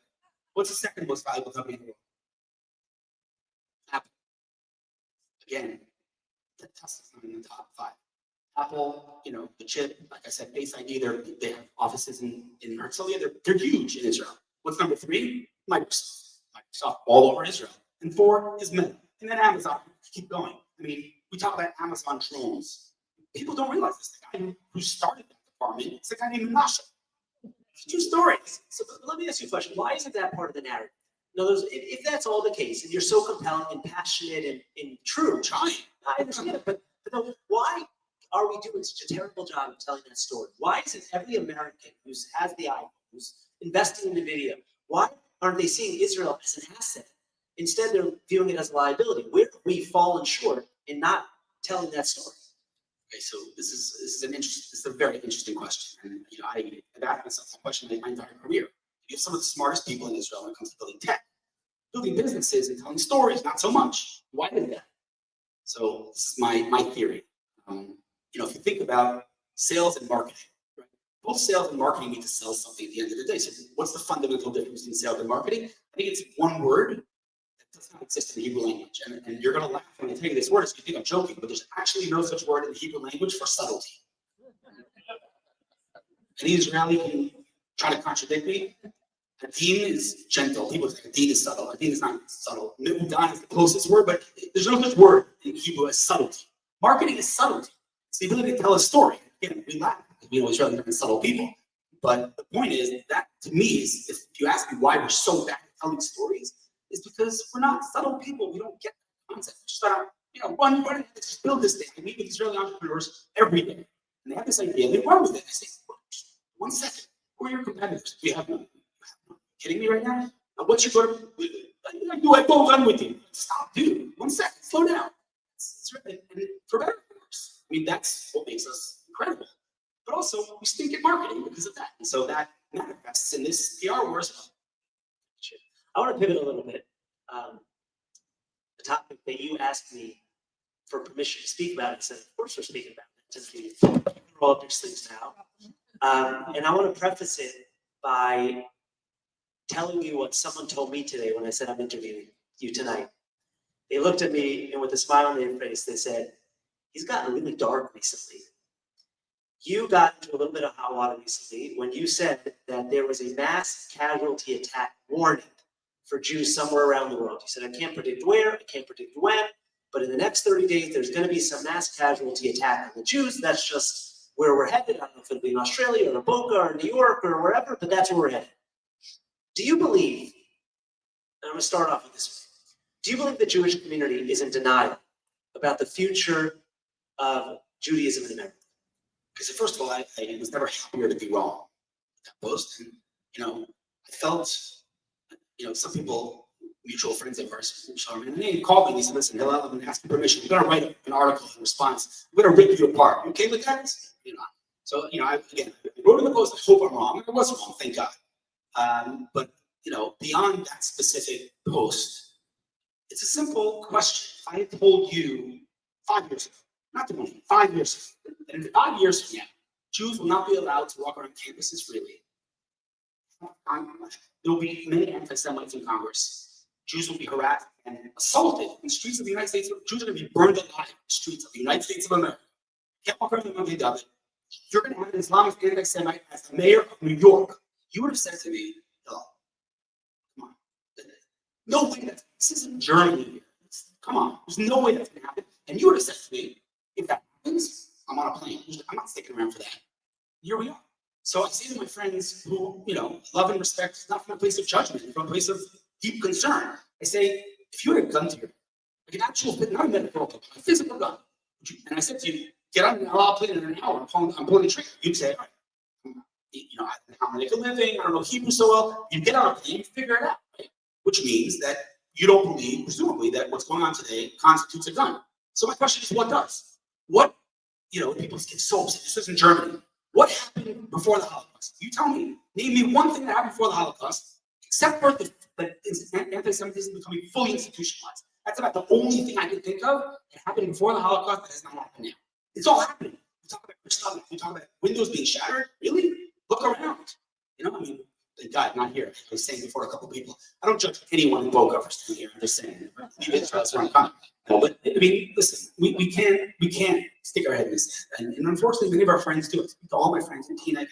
What's the second most valuable company in the world? Apple. Again, Tesla's not in the top 5. Apple, the chip, like I said, Face ID, they have offices in Herzliya. They're huge in Israel. What's number 3? Microsoft all over Israel. And 4 is Meta. And then Amazon. Keep going. I mean, we talk about Amazon drones. People don't realize this. The guy who started that department is a guy named Menashe. It's 2 stories. So let me ask you a question. Why isn't that part of the narrative? In other words, if that's all the case, and you're so compelling and passionate and true, Trying. I understand it, but why are we doing such a terrible job of telling that story? Why isn't every American who has the iPhone, who's investing in the video, why aren't they seeing Israel as an asset? Instead, they're viewing it as a liability. Where have we fallen short in not telling that story? Okay, so this is a very interesting question, and I've asked myself that question my entire career. You have some of the smartest people in Israel when it comes to building tech, building businesses, and telling stories. Not so much. Why is that? So this is my theory. If you think about sales and marketing, right? Both sales and marketing need to sell something at the end of the day. So what's the fundamental difference between sales and marketing? I think it's one word that does not exist in the Hebrew language. And you're going to laugh when I tell you this word, so you think I'm joking, but there's actually no such word in the Hebrew language for subtlety. Any Israeli can try to contradict me. Adin is gentle. People think Adin is subtle. Adin is not subtle. Me'udan is the closest word, but there's no such word in Hebrew as subtlety. Marketing is subtlety. It's the ability to tell a story. Again, we laugh because we know Israelis are subtle people. But the point is that, to me, is if you ask me why we're so bad at telling stories, is because we're not subtle people. We don't get the concept. Just run, just build this thing. I meet with Israeli entrepreneurs every day, and they have this idea. They run with it. I say, 1 second. Who are your competitors? We have none. Kidding me right now? What's your go to? I go run with you. Stop, dude. 1 second. Slow down. And for better, of course. I mean, that's what makes us incredible. But also, we stink at marketing because of that. And so that manifests in this PR wars. I want to pivot a little bit. The topic that you asked me for permission to speak about it. I said, of course we're speaking about it. Just roll up your sleeves now. And I want to preface it by telling you what someone told me today when I said I'm interviewing you tonight. They looked at me and with a smile on their face, they said, he's gotten really dark recently. You got into a little bit of hot water recently when you said that there was a mass casualty attack warning for Jews somewhere around the world. You said, I can't predict where, I can't predict when, but in the next 30 days, there's going to be some mass casualty attack on the Jews. That's just where we're headed. I don't know if it'll be in Australia or Boca or New York or wherever, but that's where we're headed. Do you believe, and I'm going to start off with this one, do you believe the Jewish community is in denial about the future of Judaism in America? Because first of all, I was never happier to be wrong with that post. And, I felt, some people, mutual friends of ours, and they called me and they said, listen, Hillel, I'm going to ask you permission. We're going to write an article in response. We're going to rip you apart. You okay with that? So, I wrote in the post, I hope I'm wrong. I was wrong, thank God. But, beyond that specific post, it's a simple question. I told you 5 years ago, not 20, 5 years ago, that in 5 years from now, Jews will not be allowed to walk around campuses freely. There will be many anti-Semites in Congress. Jews will be harassed and assaulted in the streets of the United States. Jews are going to be burned alive in the streets of the United States of America. Can't walk around the Monday of it. You're going to have an Islamic anti-Semite as the mayor of New York. You would have said to me, oh, come on. No way this isn't Germany. Come on. There's no way that's going to happen. And you would have said to me, if that happens, I'm on a plane. I'm not sticking around for that. Here we are. So I say to my friends who, love and respect, not from a place of judgment, from a place of deep concern. I say, if you had a gun to your head, like an actual, not a metaphorical, a physical gun, and I said to you, get on an allowed plane in an hour, I'm pulling the trigger. You'd say, all right, I don't know how to make a living, I don't know Hebrew so well. You get on a plane, figure it out, right? Which means that you don't believe, presumably, that what's going on today constitutes a gun. So my question is, what does? What, people get so upset. This is in Germany. What happened before the Holocaust? You tell me. Name me one thing that happened before the Holocaust, except for the anti-Semitism becoming fully institutionalized. That's about the only thing I can think of that happened before the Holocaust that has not happened now. It's all happening. We talk about Christoph, we talk about windows being shattered. Really? Look around. Thank God, not here. I was saying before a couple people, I don't judge anyone in Boca for standing here. I'm just saying, that's where I'm coming. No, but listen, we can't stick our head in this. And unfortunately, many of our friends do. I speak to all my friends in Tina.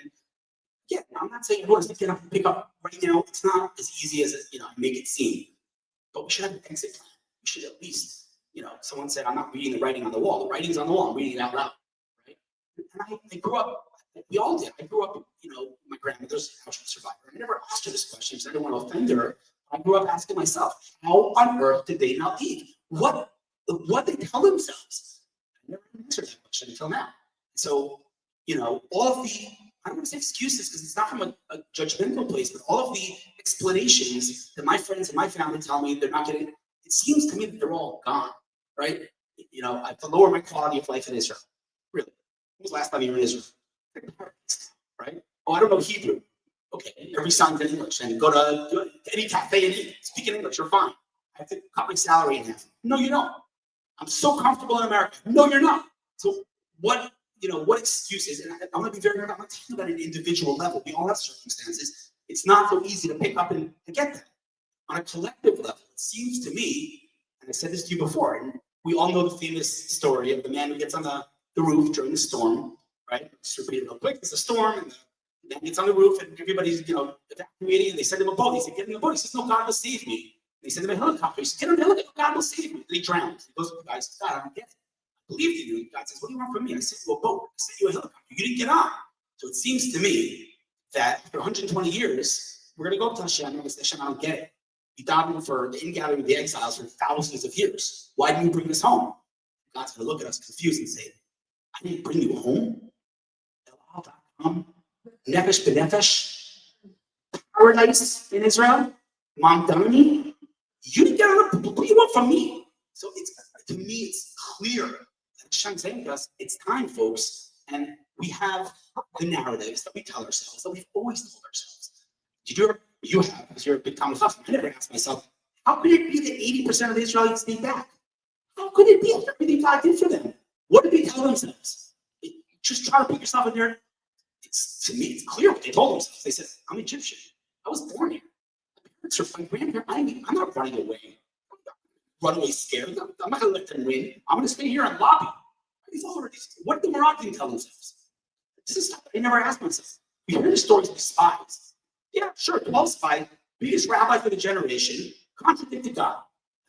I'm not saying everyone has to get up and pick up right now. It's not as easy as make it seem. But we should have an exit plan. We should at least, someone said, I'm not reading the writing on the wall. The writing's on the wall. I'm reading it out loud. Right? And I grew up. We all did. I grew up, my grandmother's a Auschwitz survivor. I never asked her this question because I didn't want to offend her. I grew up asking myself, how on earth did they not leave? What they tell themselves? I never answered that question until now. So, all of the, I don't want to say excuses because it's not from a judgmental place, but all of the explanations that my friends and my family tell me they're not getting, it seems to me that they're all gone, right? I have to lower my quality of life in Israel. Really. When was the last time you were in Israel? Right? Oh, I don't know Hebrew. Okay, every son's in English, and go to any cafe and eat. Speak in English, you're fine. I have to cut my salary in half. No, you don't. I'm so comfortable in America. No, you're not. So what excuses? And I want to be very clear. I'm not talking about an individual level. We all have circumstances. It's not so easy to pick up and to get that. On a collective level, it seems to me, and I said this to you before, and we all know the famous story of the man who gets on the roof during the storm. Right? Just repeat it real quick. It's a storm, and the man gets on the roof, and everybody's, evacuating, and they send him a boat. He said, get in the boat. He says, no, God will save me. They send him a helicopter. He says, get in the helicopter. God will save me. And he drowns. He goes to the guy and says, God, I don't get it. I believed in you. God says, what do you want from me? I sent you a boat. I sent you a helicopter. You didn't get on. So it seems to me that after 120 years, we're going to go up to Hashem and say, Hashem, I don't get it. We davened for the ingathering of the exiles for thousands of years. Why didn't you bring us home? God's going to look at us confused and say, I didn't bring you home. Nefesh b'nefesh, paradise in Israel, Mamdani. You didn't get on. What do you want from me? So to me, it's clear that Hashem's saying to us, it's time, folks, and we have the narratives that we tell ourselves, that we've always told ourselves. You have, because you're a big Talmud Chacham. I never asked myself, how could it be that 80% of the Israelis stay back? How could it be after everything God did for them? What did they tell themselves? Just try to put yourself in there. To me, it's clear what they told themselves. They said, I'm Egyptian. I was born here. My grandparents, I'm not running away. Run away scared. I'm not going to let them win. I'm going to stay here and lobby. What did the Moroccans tell themselves? This is stuff I never asked myself. We hear the stories of spies. Yeah, sure, 12 spies, biggest rabbi for the generation, contradicted God.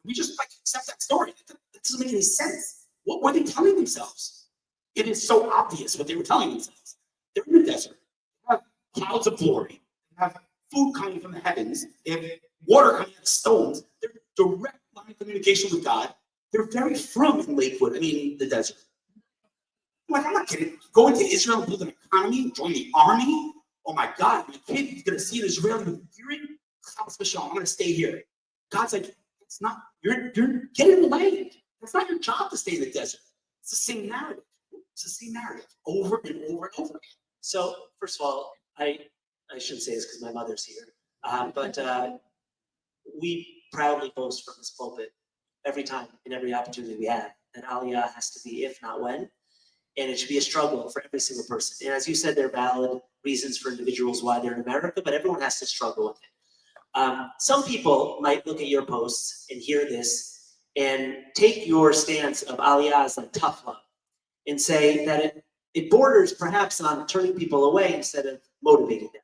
We just accept that story. That doesn't make any sense. What were they telling themselves? It is so obvious what they were telling themselves. They're in the desert. They have clouds of glory. They have food coming from the heavens. They have water coming out of stones. They're direct line of communication with God. They're very frum in Lakewood, the desert. I'm not kidding. Go into Israel and build an economy, join the army. Oh my God, my kid is going to see an Israeli with hearing. I'm going to stay here. God's like, it's not, you're getting the land. That's not your job to stay in the desert. It's the same narrative. It's the same narrative over and over and over again. So, first of all, I shouldn't say this because my mother's here, but we proudly boast from this pulpit every time, in every opportunity we have, that Aliyah has to be, if not when, and it should be a struggle for every single person. And as you said, there are valid reasons for individuals why they're in America, but everyone has to struggle with it. Some people might look at your posts and hear this and take your stance of Aliyah as like tough love and say that it borders perhaps on turning people away instead of motivating them.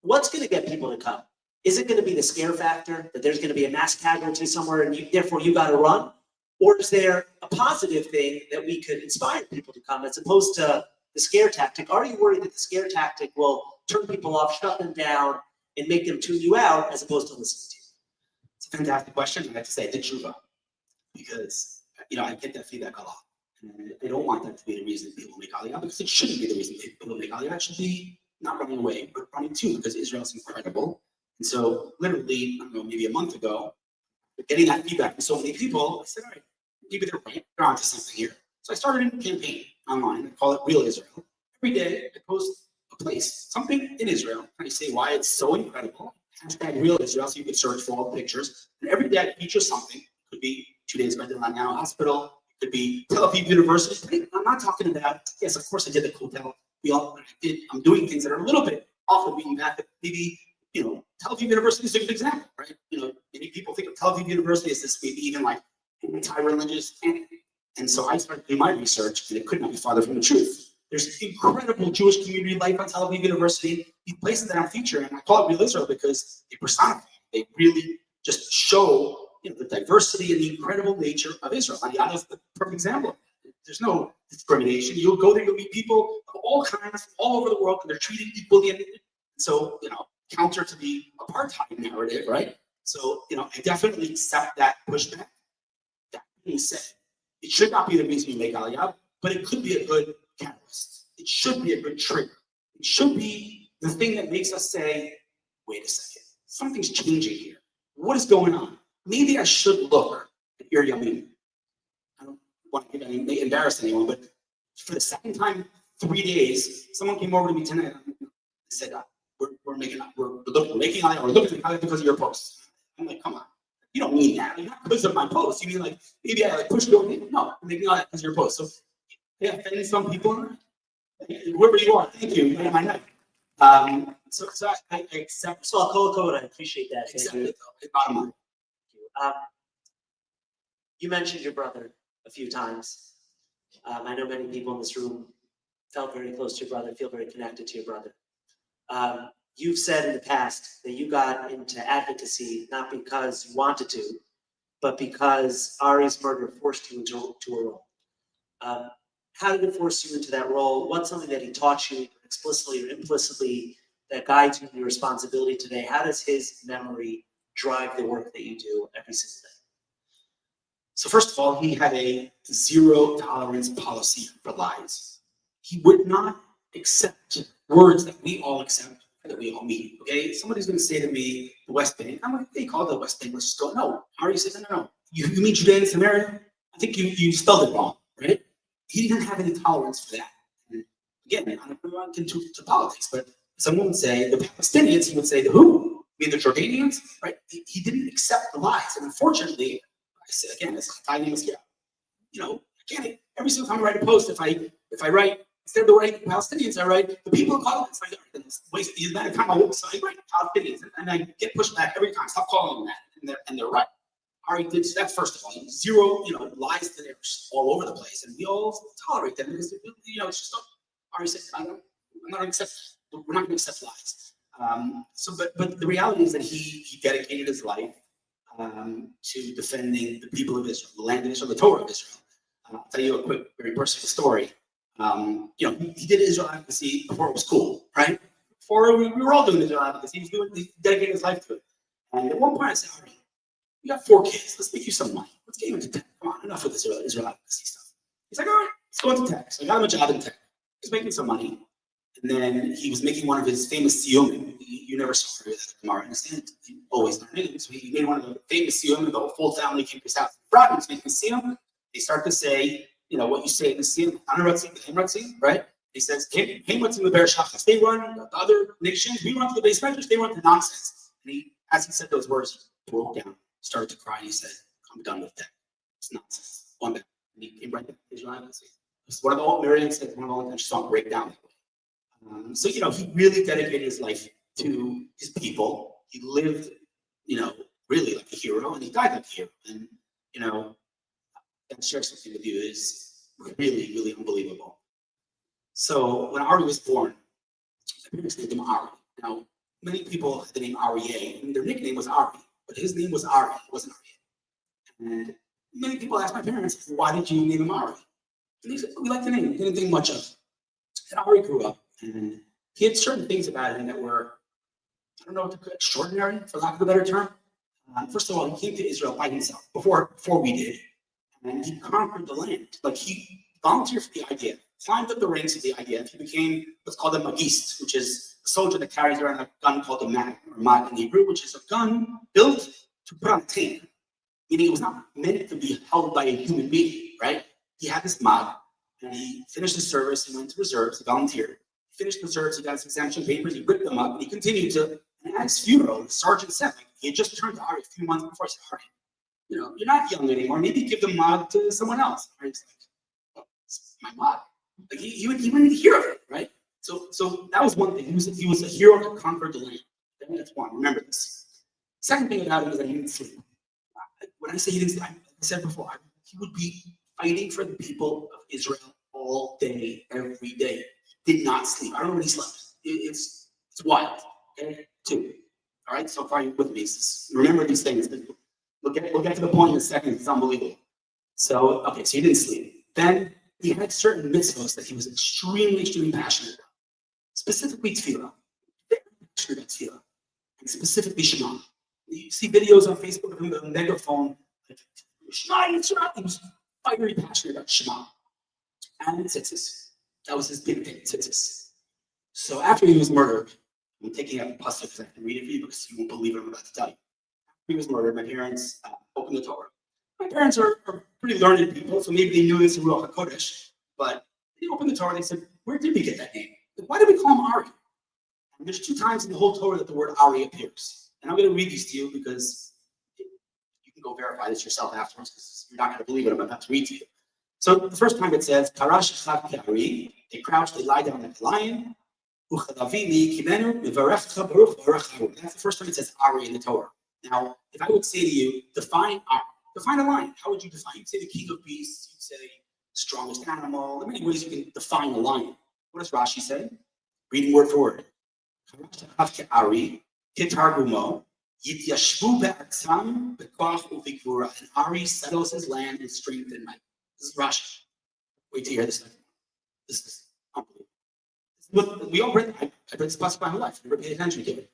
What's going to get people to come? Is it going to be the scare factor that there's going to be a mass casualty somewhere and therefore you got to run? Or is there a positive thing that we could inspire people to come as opposed to the scare tactic? Are you worried that the scare tactic will turn people off, shut them down, and make them tune you out as opposed to listening to you? It's a fantastic question. I have to say the tshuva, because I get that feedback a lot. And I don't want that to be the reason people make Aliyah, because it shouldn't be the reason people make Aliyah. It should be not running away, but running too, because Israel is incredible. And so literally, I don't know, maybe a month ago, getting that feedback from so many people, I said, all right, maybe they're right. They're onto something here. So I started a campaign online. I call it Real Israel. Every day, I post a place, something in Israel, and I say why it's so incredible. Hashtag Real Israel, so you can search for all the pictures. And every day I feature something. It could be 2 days spent in Lanyano Hospital. It could be Tel Aviv University. I'm not talking about, yes, of course I did the hotel. I'm doing things that are a little bit off the beaten path, but maybe, Tel Aviv University is a good example, right? Many people think of Tel Aviv University as this maybe even like anti-religious. And so I started doing my research, and it could not be farther from the truth. There's incredible Jewish community life on Tel Aviv University. These places that I'm featuring, and I call it Real Israel because they personify. They really just show the diversity and the incredible nature of Israel. Aliyah is the perfect example. There's no discrimination. You'll go there, you'll meet people of all kinds, all over the world, and they're treated equally. And so, counter to the apartheid narrative, right? So, I definitely accept that pushback. That being said, it should not be the reason you make Aliyah, but it could be a good catalyst. It should be a good trigger. It should be the thing that makes us say, wait a second, something's changing here. What is going on? Maybe I should look at Ir Yamin. I don't want to embarrass anyone, but for the second time, 3 days, someone came over to me tonight and said, we're making Aliyah, we're looking at Aliyah because of your posts. I'm like, come on. You don't mean that. Not because of my post. You mean like, maybe I pushed you over. No, I'm making Aliyah because of your post. So, yeah, offending some people. Whoever you are, thank you. You made my night. So I accept. So I'll call code. I appreciate that. Accept it, though. Bottom line. You mentioned your brother a few times. I know many people in this room felt very close to your brother, feel very connected to your brother. You've said in the past that you got into advocacy not because you wanted to, but because Ari's murder forced you into a role. How did it force you into that role? What's something that he taught you explicitly or implicitly that guides you in your responsibility today? How does his memory drive the work that you do every single day? So first of all, he had a zero tolerance policy for lies. He would not accept words that we all accept, that we all mean. Okay, somebody's going to say to me, the West Bank. I'm like, they call it the West Bank. Let's just go. No, Ari says, no. You mean Judea and Samaria? I think you spelled it wrong, right? He didn't have any tolerance for that. And again, I'm not into politics, but someone would say the Palestinians. He would say the who? I mean the Jordanians, right? He didn't accept the lies, and unfortunately, said, again, it's tiny here. You know, again, every single time I write a post, if I write, instead of the writing Palestinians, I write the people of Colorado. It's like, waste the amount of time I won't, so I write Palestinians, and I get pushed back every time. Stop calling them that, and they're right. Ari did that first of all. Zero, lies that are all over the place, and we all tolerate them because it's just Ari said, I'm not going to accept. We're not going to accept lies. But the reality is that he dedicated his life to defending the people of Israel, the land of Israel, the Torah of Israel. I'll tell you a quick, very personal story. He did Israel advocacy before it was cool, right? Before we were all doing Israel advocacy, he dedicated his life to it. And at one point I said, Ari, you got 4 kids. Let's make you some money. Let's get you into tech. Come on, enough with this Israel advocacy stuff. He's like, all right, let's go into tech. So I got him a job in tech. He's making some money. And then he was making one of his famous siyumim. You never saw her that tomorrow. Understand? He always learned. So he made one of the famous siyumim. The whole family came to his house. Rabbi was making siyum. They start to say, what you say in the siyum, right? He says, hey, what's in the bear shachas? They run the other nations. We run to the base measures. They run to nonsense. And he, as he said those words, he broke down, started to cry, and he said, I'm done with that. It's nonsense. One back. And he came right back to Israel advocacy. It's one of the old Miriam said, one of the old times she saw him break down. So, he really dedicated his life to his people. He lived, really like a hero, and he died like a hero. And, that share something with you is really, really unbelievable. So when Ari was born, my parents named him Ari. Now, many people had the name Aryeh, and their nickname was Ari, but his name was Ari, it wasn't Aryeh. And many people asked my parents, why did you name him Ari? And they said, we like the name, didn't think much of it. And Ari grew up, and he had certain things about him that were, I don't know what to call, extraordinary, for lack of a better term. First of all, he came to Israel by himself, before we did. And he conquered the land. Like, he volunteered for the idea, climbed up the ranks of the IDF. He became what's called a magist, which is a soldier that carries around a gun called a mag, or mag in Hebrew, which is a gun built to put on a tank. Meaning it was not meant to be held by a human being, right? He had this mag, and he finished his service, he went to reserves, he volunteered. He finished the reserves, he got his exemption papers, he ripped them up, and he continued to, and at his funeral, the sergeant said, he had just turned to Ari a few months before. He said, Ari, you're not young anymore. Maybe give the mod to someone else. Right? He's like, it's my mod. Like he wouldn't hear of it, right? So that was one thing. He was a hero that conquered the land. That's one. Remember this. Second thing about him is that he didn't sleep. When I say he didn't sleep, I said before, he would be fighting for the people of Israel all day, every day. Did not sleep. I don't know when he slept. It's wild. Okay, 2. All right. So far, you're with me. Remember these things. We'll get to the point in a second. It's unbelievable. So he didn't sleep. Then he had certain mitzvahs that he was extremely, extremely passionate about. Specifically tefillah. Very passionate about tefillah. And specifically Shema. You see videos on Facebook of him with a megaphone. Like, Shema, Yitzhak. He was very passionate about Shema. And tzitzis. That was his big thing, tzitzis. So after he was murdered, I'm taking out the pasuk because I can read it for you because you won't believe what I'm about to tell you. He was murdered. My parents opened the Torah. My parents are pretty learned people, so maybe they knew this in Ruach HaKodesh, but they opened the Torah and they said, where did we get that name? Like, why did we call him Ari? And there's 2 times in the whole Torah that the word Ari appears. And I'm going to read these to you because you can go verify this yourself afterwards because you're not going to believe what I'm about to read to you. So the first time it says, Karash Chad Ari, they crouch, they lie down like a lion. That's the first time it says Ari in the Torah. Now, if I would say to you, define a lion, how would you define? You'd say the king of beasts, you'd say strongest animal. There are many ways you can define a lion. What does Rashi say? Reading word for word. Ari, Kitargumo, Yityashvu be'atzam bekoach u'vikvura. And Ari settles his land in strength and might. This is Rashi. Wait till you hear this. This is unbelievable. We all read, I read this pasuk my whole life. I never paid attention to it.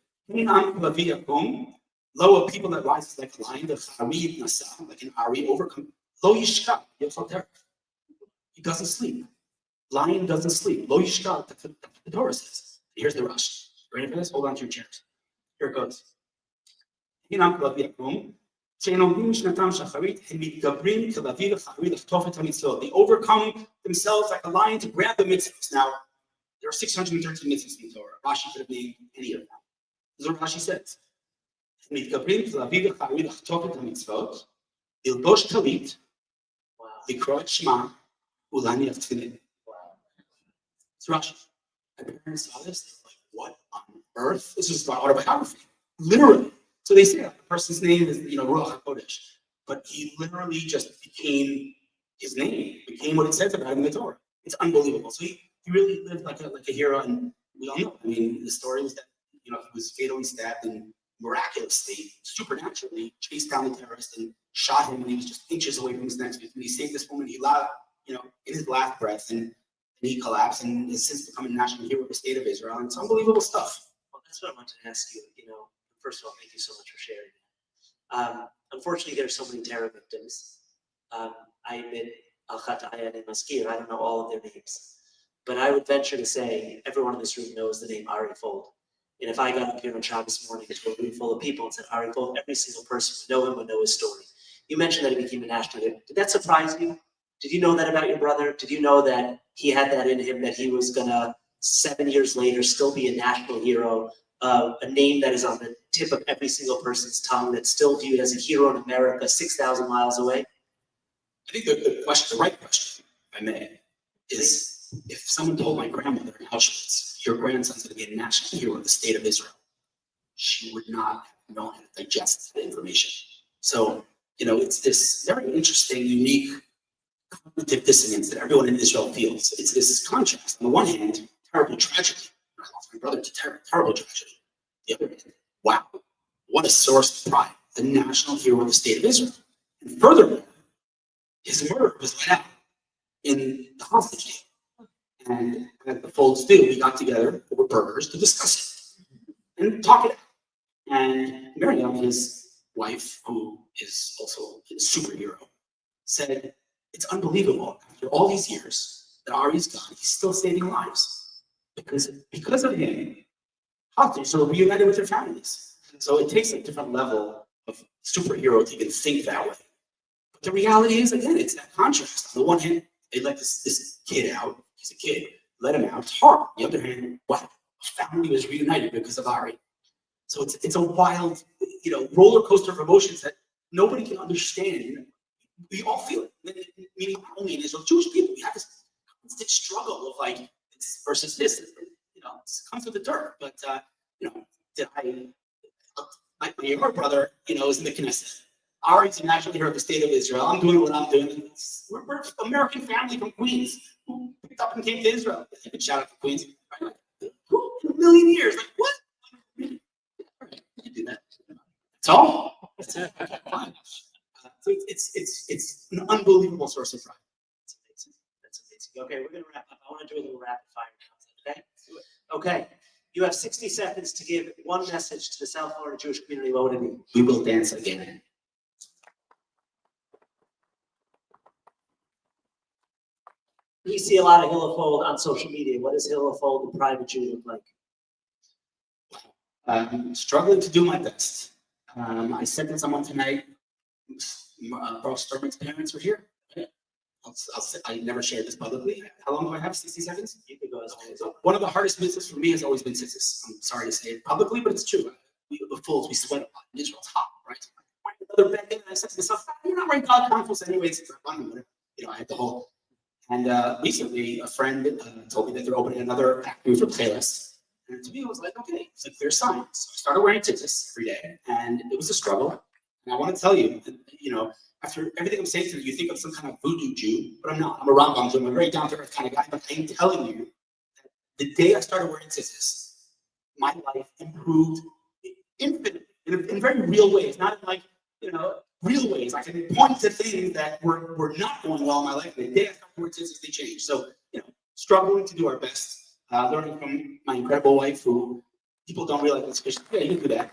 Lo, a people that rises like a lion, the Charid Nasa, like an Ari, overcome. Lo Yishka, he doesn't sleep. Lion doesn't sleep. Lo Yishka, that's what the Torah says. Here's the rush. Ready for this? Hold on to your chairs. Here it goes. They overcome themselves like a lion to grab the mitzvahs. Now, there are 613 mitzvahs in the Torah. Rashi could have named any of them. This is what Rashi says. Ildosh Talit, Wow. Likro Shema, Ulani Tefillin. Wow. It's Rashi. My parents saw this, they were like, what on earth? This is my autobiography. Literally. So they say the person's name is, Ruach HaKodesh. But he literally just became his name, became what it says about him in the Torah. It's unbelievable. So he really lived like a hero, and we all know. I mean, the story was that, he was fatally stabbed and miraculously, supernaturally chased down the terrorist and shot him, and he was just inches away from his next victim. He saved this woman, he allowed, in his last breath, and he collapsed and has since become a national hero of the state of Israel. And it's unbelievable stuff. Well, that's what I wanted to ask you. First of all, thank you so much for sharing. Unfortunately, there are so many terror victims. I admit, Al-Khat Ayan and Maskir, I don't know all of their names. But I would venture to say everyone in this room knows the name Ari Fuld. And if I got up here on Shabbos morning to a room full of people and said Ari Fuld, every single person would know him, would know his story. You mentioned that he became a national hero. Did that surprise you? Did you know that about your brother? Did you know that he had that in him, that he was going to, 7 years later, still be a national hero? A name that is on the tip of every single person's tongue, that's still viewed as a hero in America, 6,000 miles away? I think the right question, if I may, is if someone told my grandmother in Auschwitz, your grandson's going to be a national hero of the state of Israel, she would not have known how to digest that information. So, it's this very interesting, unique cognitive dissonance that everyone in Israel feels. It's this contrast. On the one hand, terrible tragedy. I lost my brother to terrible tragedy. The other hand, wow, what a source of pride, the national hero of the state of Israel. And furthermore, his murder was let out in the hostage deal. And at the Fulds do, we got together over burgers to discuss it and talk it out. And Miriam, his wife, who is also a superhero, said, it's unbelievable, after all these years that Ari's gone, he's still saving lives. Because of him, hostages are reunited with their families. So it takes a different level of superhero to even think that way. But the reality is, again, it's that contrast. On the one hand, they let this kid out. He's a kid. Let him out. It's hard. On the other hand, wow, a family was reunited because of Ari. So it's a wild, roller coaster of emotions that nobody can understand. We all feel it. Meaning not only in Israel, Jewish people, we have this constant struggle of like this versus this. It comes with the dirt. But did my younger brother, is in the Knesset. Ari's a national hero of the state of Israel. I'm doing what I'm doing. We're an American family from Queens who picked up and came to Israel. You can shout out to Queens. Right? Who in a million years? Like, what? You can do that. That's all. That's it. So it's an unbelievable source of pride. That's amazing. That's amazing. Okay, we're going to wrap up. I want to do a little rapid fire now. Okay? Okay. You have 60 seconds to give one message to the South Florida Jewish community. What would it be? We will dance again. We see a lot of Hillel Fuld on social media. What does Hillel Fuld, the private Jew, look like? I'm struggling to do my best. I said to someone tonight, Baruch Sturman's parents were here. I never shared this publicly. How long do I have? 60 seconds? You could go as long as So one of the hardest business for me has always been tzitzis. I'm sorry to say it publicly, but it's true. The Fulds, we sweat a lot. In Israel, it's hot, right? Another bad thing, I said to myself, you're not wearing God confidence anyways. I had the whole. And recently, a friend told me that they're opening another factory for playlists. And to me, it was like, okay, it's a clear sign. So I started wearing tzitzis every day, and it was a struggle. And I want to tell you, after everything I'm saying to you, you think I'm some kind of voodoo Jew, but I'm not. I'm a Rambam Jew. I'm a very down-to-earth kind of guy. But I'm telling you, that the day I started wearing tzitzis, my life improved infinitely in very real ways. Not in like, real ways. I can point to things that were not going well in my life. And the day I started wearing tzitzis, they changed. So, struggling to do our best. Learning from my incredible wife, who people don't realize this, because yeah, you can do that.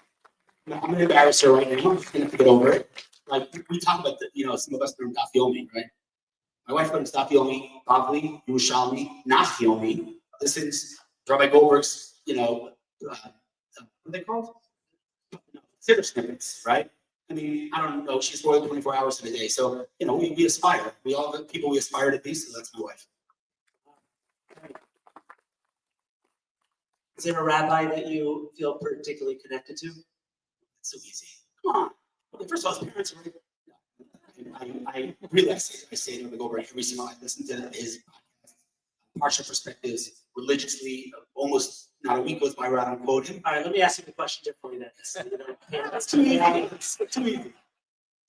I'm going to embarrass her right now. I'm just going to have to get over it. Like, we talk about, some of us learn Daf Yomi, right? My wife learns Daf Yomi, Bavli, Yerushalmi, not Yomi. This is Rabbi Goldberg's, what are they called? Siddur snippets, right? I mean, I don't know. She's more than 24 hours in a day. So, we aspire. We all the people we aspire to be, so that's my wife. Is there a rabbi that you feel particularly connected to? It's so easy. Come on. Okay, first of all, his parents are I really, I say to him, I go over every single, I listen to his podcast, partial perspectives, religiously, almost not a week goes by where I don't quote him. All right, let me ask you the question differently then. That's too easy. It's too easy.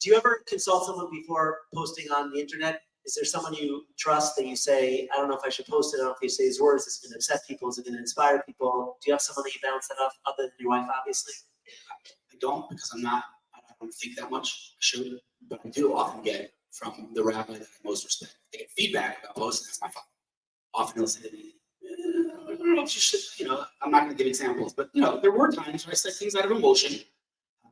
Do you ever consult someone before posting on the internet? Is there someone you trust that you say, I don't know if I should post it, I don't know if you say his words, is it going to upset people, is it going to inspire people? Do you have someone that you bounce that off other than your wife, obviously? I don't, because I don't think that much. I should, but I do often get from the rabbi that I most respect. I get feedback about posting. That's my fault. Often he'll say to me, I don't know if you should, I'm not going to give examples, but there were times where I said things out of emotion.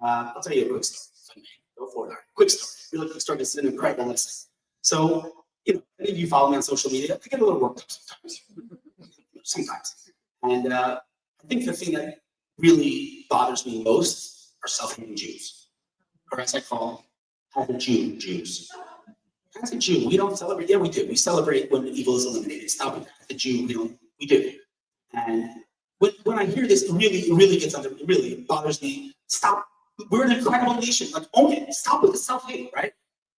I'll tell you a quick story, if I may. Go for it. All right, quick story. Really quick story. This is an incredible lesson. So, many of you follow me on social media. I get a little worked up sometimes. And I think the thing that really bothers me most are self-hating Jews, or as I call, as a Jew, Jews. As a Jew, we don't celebrate. Yeah, we do. We celebrate when evil is eliminated. Stop it. As a Jew, we do. And when I hear this, it really gets under. It really bothers me. Stop. We're an incredible nation. Like, own it. Stop with the self-hate, right?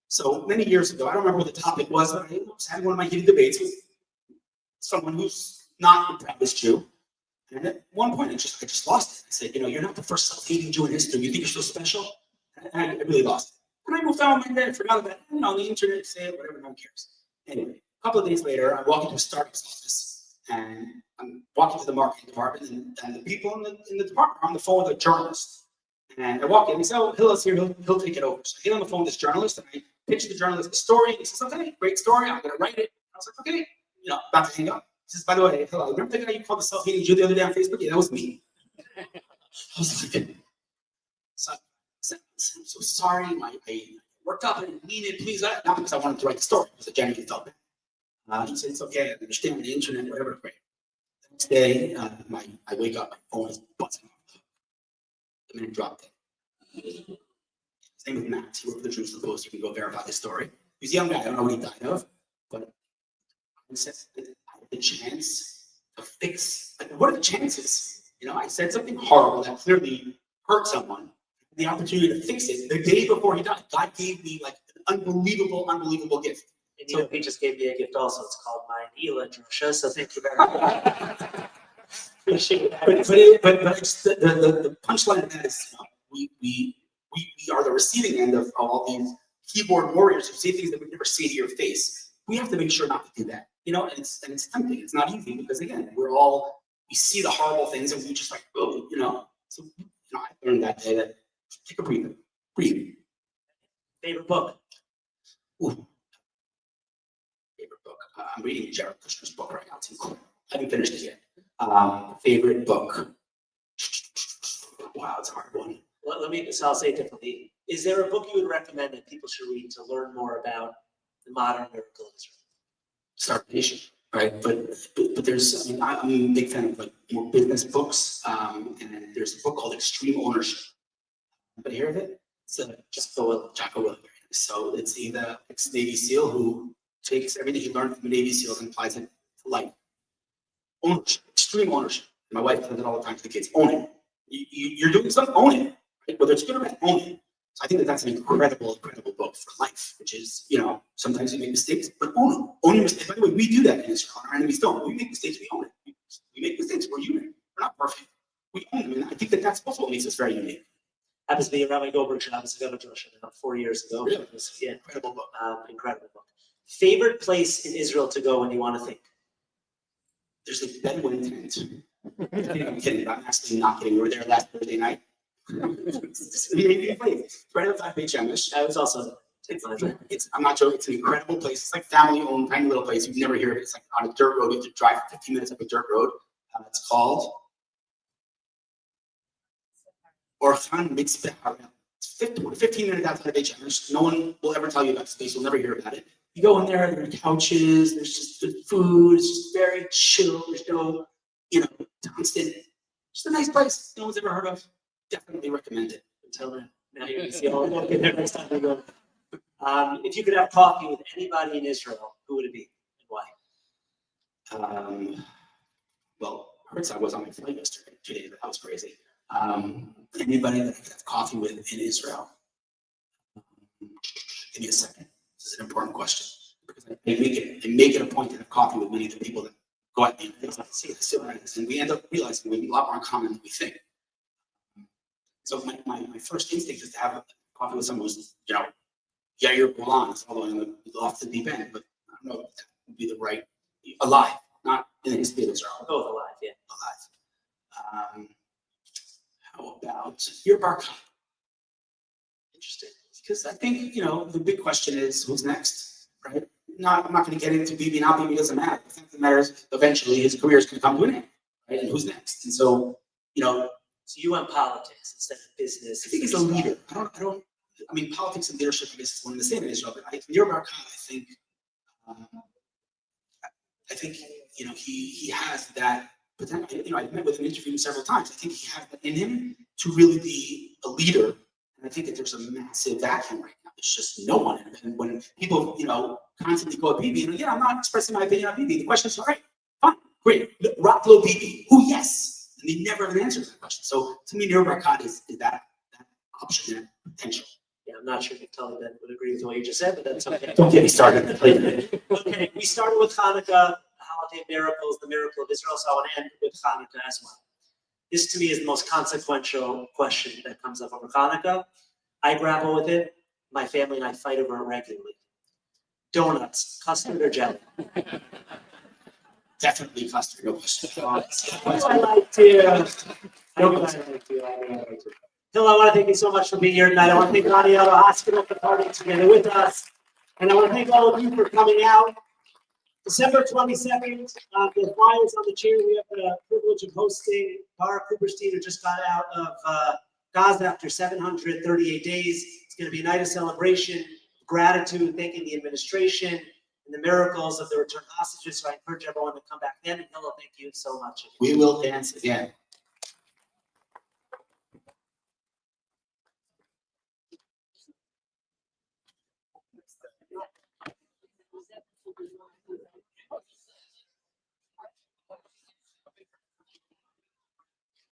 So many years ago, I don't remember what the topic was, but I was having one of my heated debates with someone who's not the proudest Jew. And at one point, I just lost it. I said, you're not the first self-hating Jew in history. You think you're so special? And I really lost it. And I moved on with my day. I forgot about it. On the internet, say it, whatever, no one cares. Anyway, a couple of days later, I walk into a Starbucks office, and I'm walking to the marketing department, and the people in the department are on the phone with a journalist. And I walk in, and he says, oh, Hillel's here, he'll take it over. So I get on the phone with this journalist, and I pitch the journalist the story. He says, okay, great story, I'm gonna write it. I was like, okay, about to hang up. He says, by the way, Hillel, remember the guy you called the self-hating Jew the other day on Facebook? Yeah, that was me. I was like, I'm so sorry, I worked up, I didn't mean it, please, not because I wanted to write the story, because I genuinely felt bad. He said, it's okay, I understand the internet, whatever, great. The next day, I wake up, my phone is buzzing off. The minute dropped it. His name is Matt. He worked for the Jerusalem Post. You can go verify his story. He's a young guy. I don't know what he died of, but he said, I had the chance to fix. Like, what are the chances? I said something horrible that clearly hurt someone. The opportunity to fix it the day before he died. God gave me like an unbelievable gift. And he just gave me a gift also. It's called my Ela Drusha. So thank you very much. Appreciate that. But it's the punchline of that is, we are the receiving end of all these keyboard warriors who say things that we never say to your face. We have to make sure not to do that, and it's tempting. It's not easy because again, we see the horrible things and we just like, oh, So, I learned that day that take a breather, breathe. Favorite book? Ooh. Favorite book. I'm reading Jared Kushner's book right now. It's incredible. I haven't finished it yet. Favorite book. Wow, it's a hard one. So I'll say it differently. Is there a book you would recommend that people should read to learn more about the modern miracle of Israel? Starvation, right? But there's, I'm a big fan of like more business books, and there's a book called Extreme Ownership. Anybody hear of it? It's Jocko Willink. So it's the ex-Navy SEAL who takes everything he learned from the Navy SEALs and applies it to life. Ownership, extreme ownership. My wife says it all the time to the kids. Own it. You're doing something, own it. Right? Whether it's good or bad, own it. So I think that's an incredible book for life, which is, sometimes you make mistakes, but own them. Own your mistakes. By the way, we do that in Israel. Our enemies don't. We make mistakes, we own it. We make mistakes, we're human. We're not perfect. We own them. And I think that's also what makes us very unique. Happens to be a Rabbi Goldberg Shabbos about 4 years ago. Really? Yeah. Incredible book. Incredible book. Favorite place in Israel to go when you want to think? There's a Bedouin tent. I'm kidding. I'm actually not kidding. We were there last Thursday night. It's an amazing place. It's right outside Beit Shemesh. I was also. I'm not joking. It's an incredible place. It's like family-owned, tiny little place. You've never heard of it. It's like on a dirt road. You have to drive 15 minutes up a dirt road. It's called Orchan Mitzvah. It's 15 minutes outside of Beit Shemesh. No one will ever tell you about this place. You'll never hear about it. You go in there, there are couches, there's just good food, it's just very chill, there's no, constant, just a nice place no one's ever heard of. Definitely recommend it. Until then, now you're going to see all the there next time we go. If you could have coffee with anybody in Israel, who would it be and why? Well, Herzog was on my flight yesterday, 2 days, but that was crazy. Anybody that I could have coffee with in Israel. me a second. This is an important question. Because they make it a point to have coffee with many of the people that go out and see the civil rights, and we end up realizing we have a lot more in common than we think. So my first instinct is to have coffee with someone who's, Yair Golan is all the way on the off the deep end, but I don't know if that would be the right, alive, not in the history of Israel. Both alive, yeah. Alive. How about your Bar Khan? Interesting, because I think, the big question is who's next, right? I'm not going to get into Bibi, not Bibi, doesn't matter. The fact that matters, eventually his career is going to come to an end, right? And who's next? And so, So you want politics instead of business. I think he's a leader. I mean, politics and leadership, I guess, is one and the same in Israel. But Yair Bar Khan, I think, he has that potential. I've met with him, interviewed him several times. I think he has that in him to really be a leader. And I think that there's a massive vacuum right now. There's just no one. And when people, constantly go at Bibi, and I'm not expressing my opinion on Bibi. The question is, all right, fine, great. Rocklow Bibi, who, yes. And they never have an answer to that question. So to me, Yair Bar Khan is that option, that potential. Yeah, I'm not sure if Taliban would agree with what you just said, but that's okay. Don't get me started. Okay, we started with Hanukkah, the holiday miracles, the miracle of Israel, so I want to end with Hanukkah as well. This to me is the most consequential question that comes up over Hanukkah. I grapple with it. My family and I fight over it regularly. Donuts, custard or jelly? Definitely custard, no question. I like to. Hillel, I want to thank you so much for being here tonight. I want to thank Rabbi Hospital for partying together with us. And I want to thank all of you for coming out. December 22nd, the flyers on the chair. We have the privilege of hosting Bar Cooperstein, who just got out of Gaza after 738 days. It's going to be a night of celebration, gratitude, thanking the administration, and the miracles of the returned hostages. So I encourage everyone to come back then. And Hillel, thank you so much. We will dance again.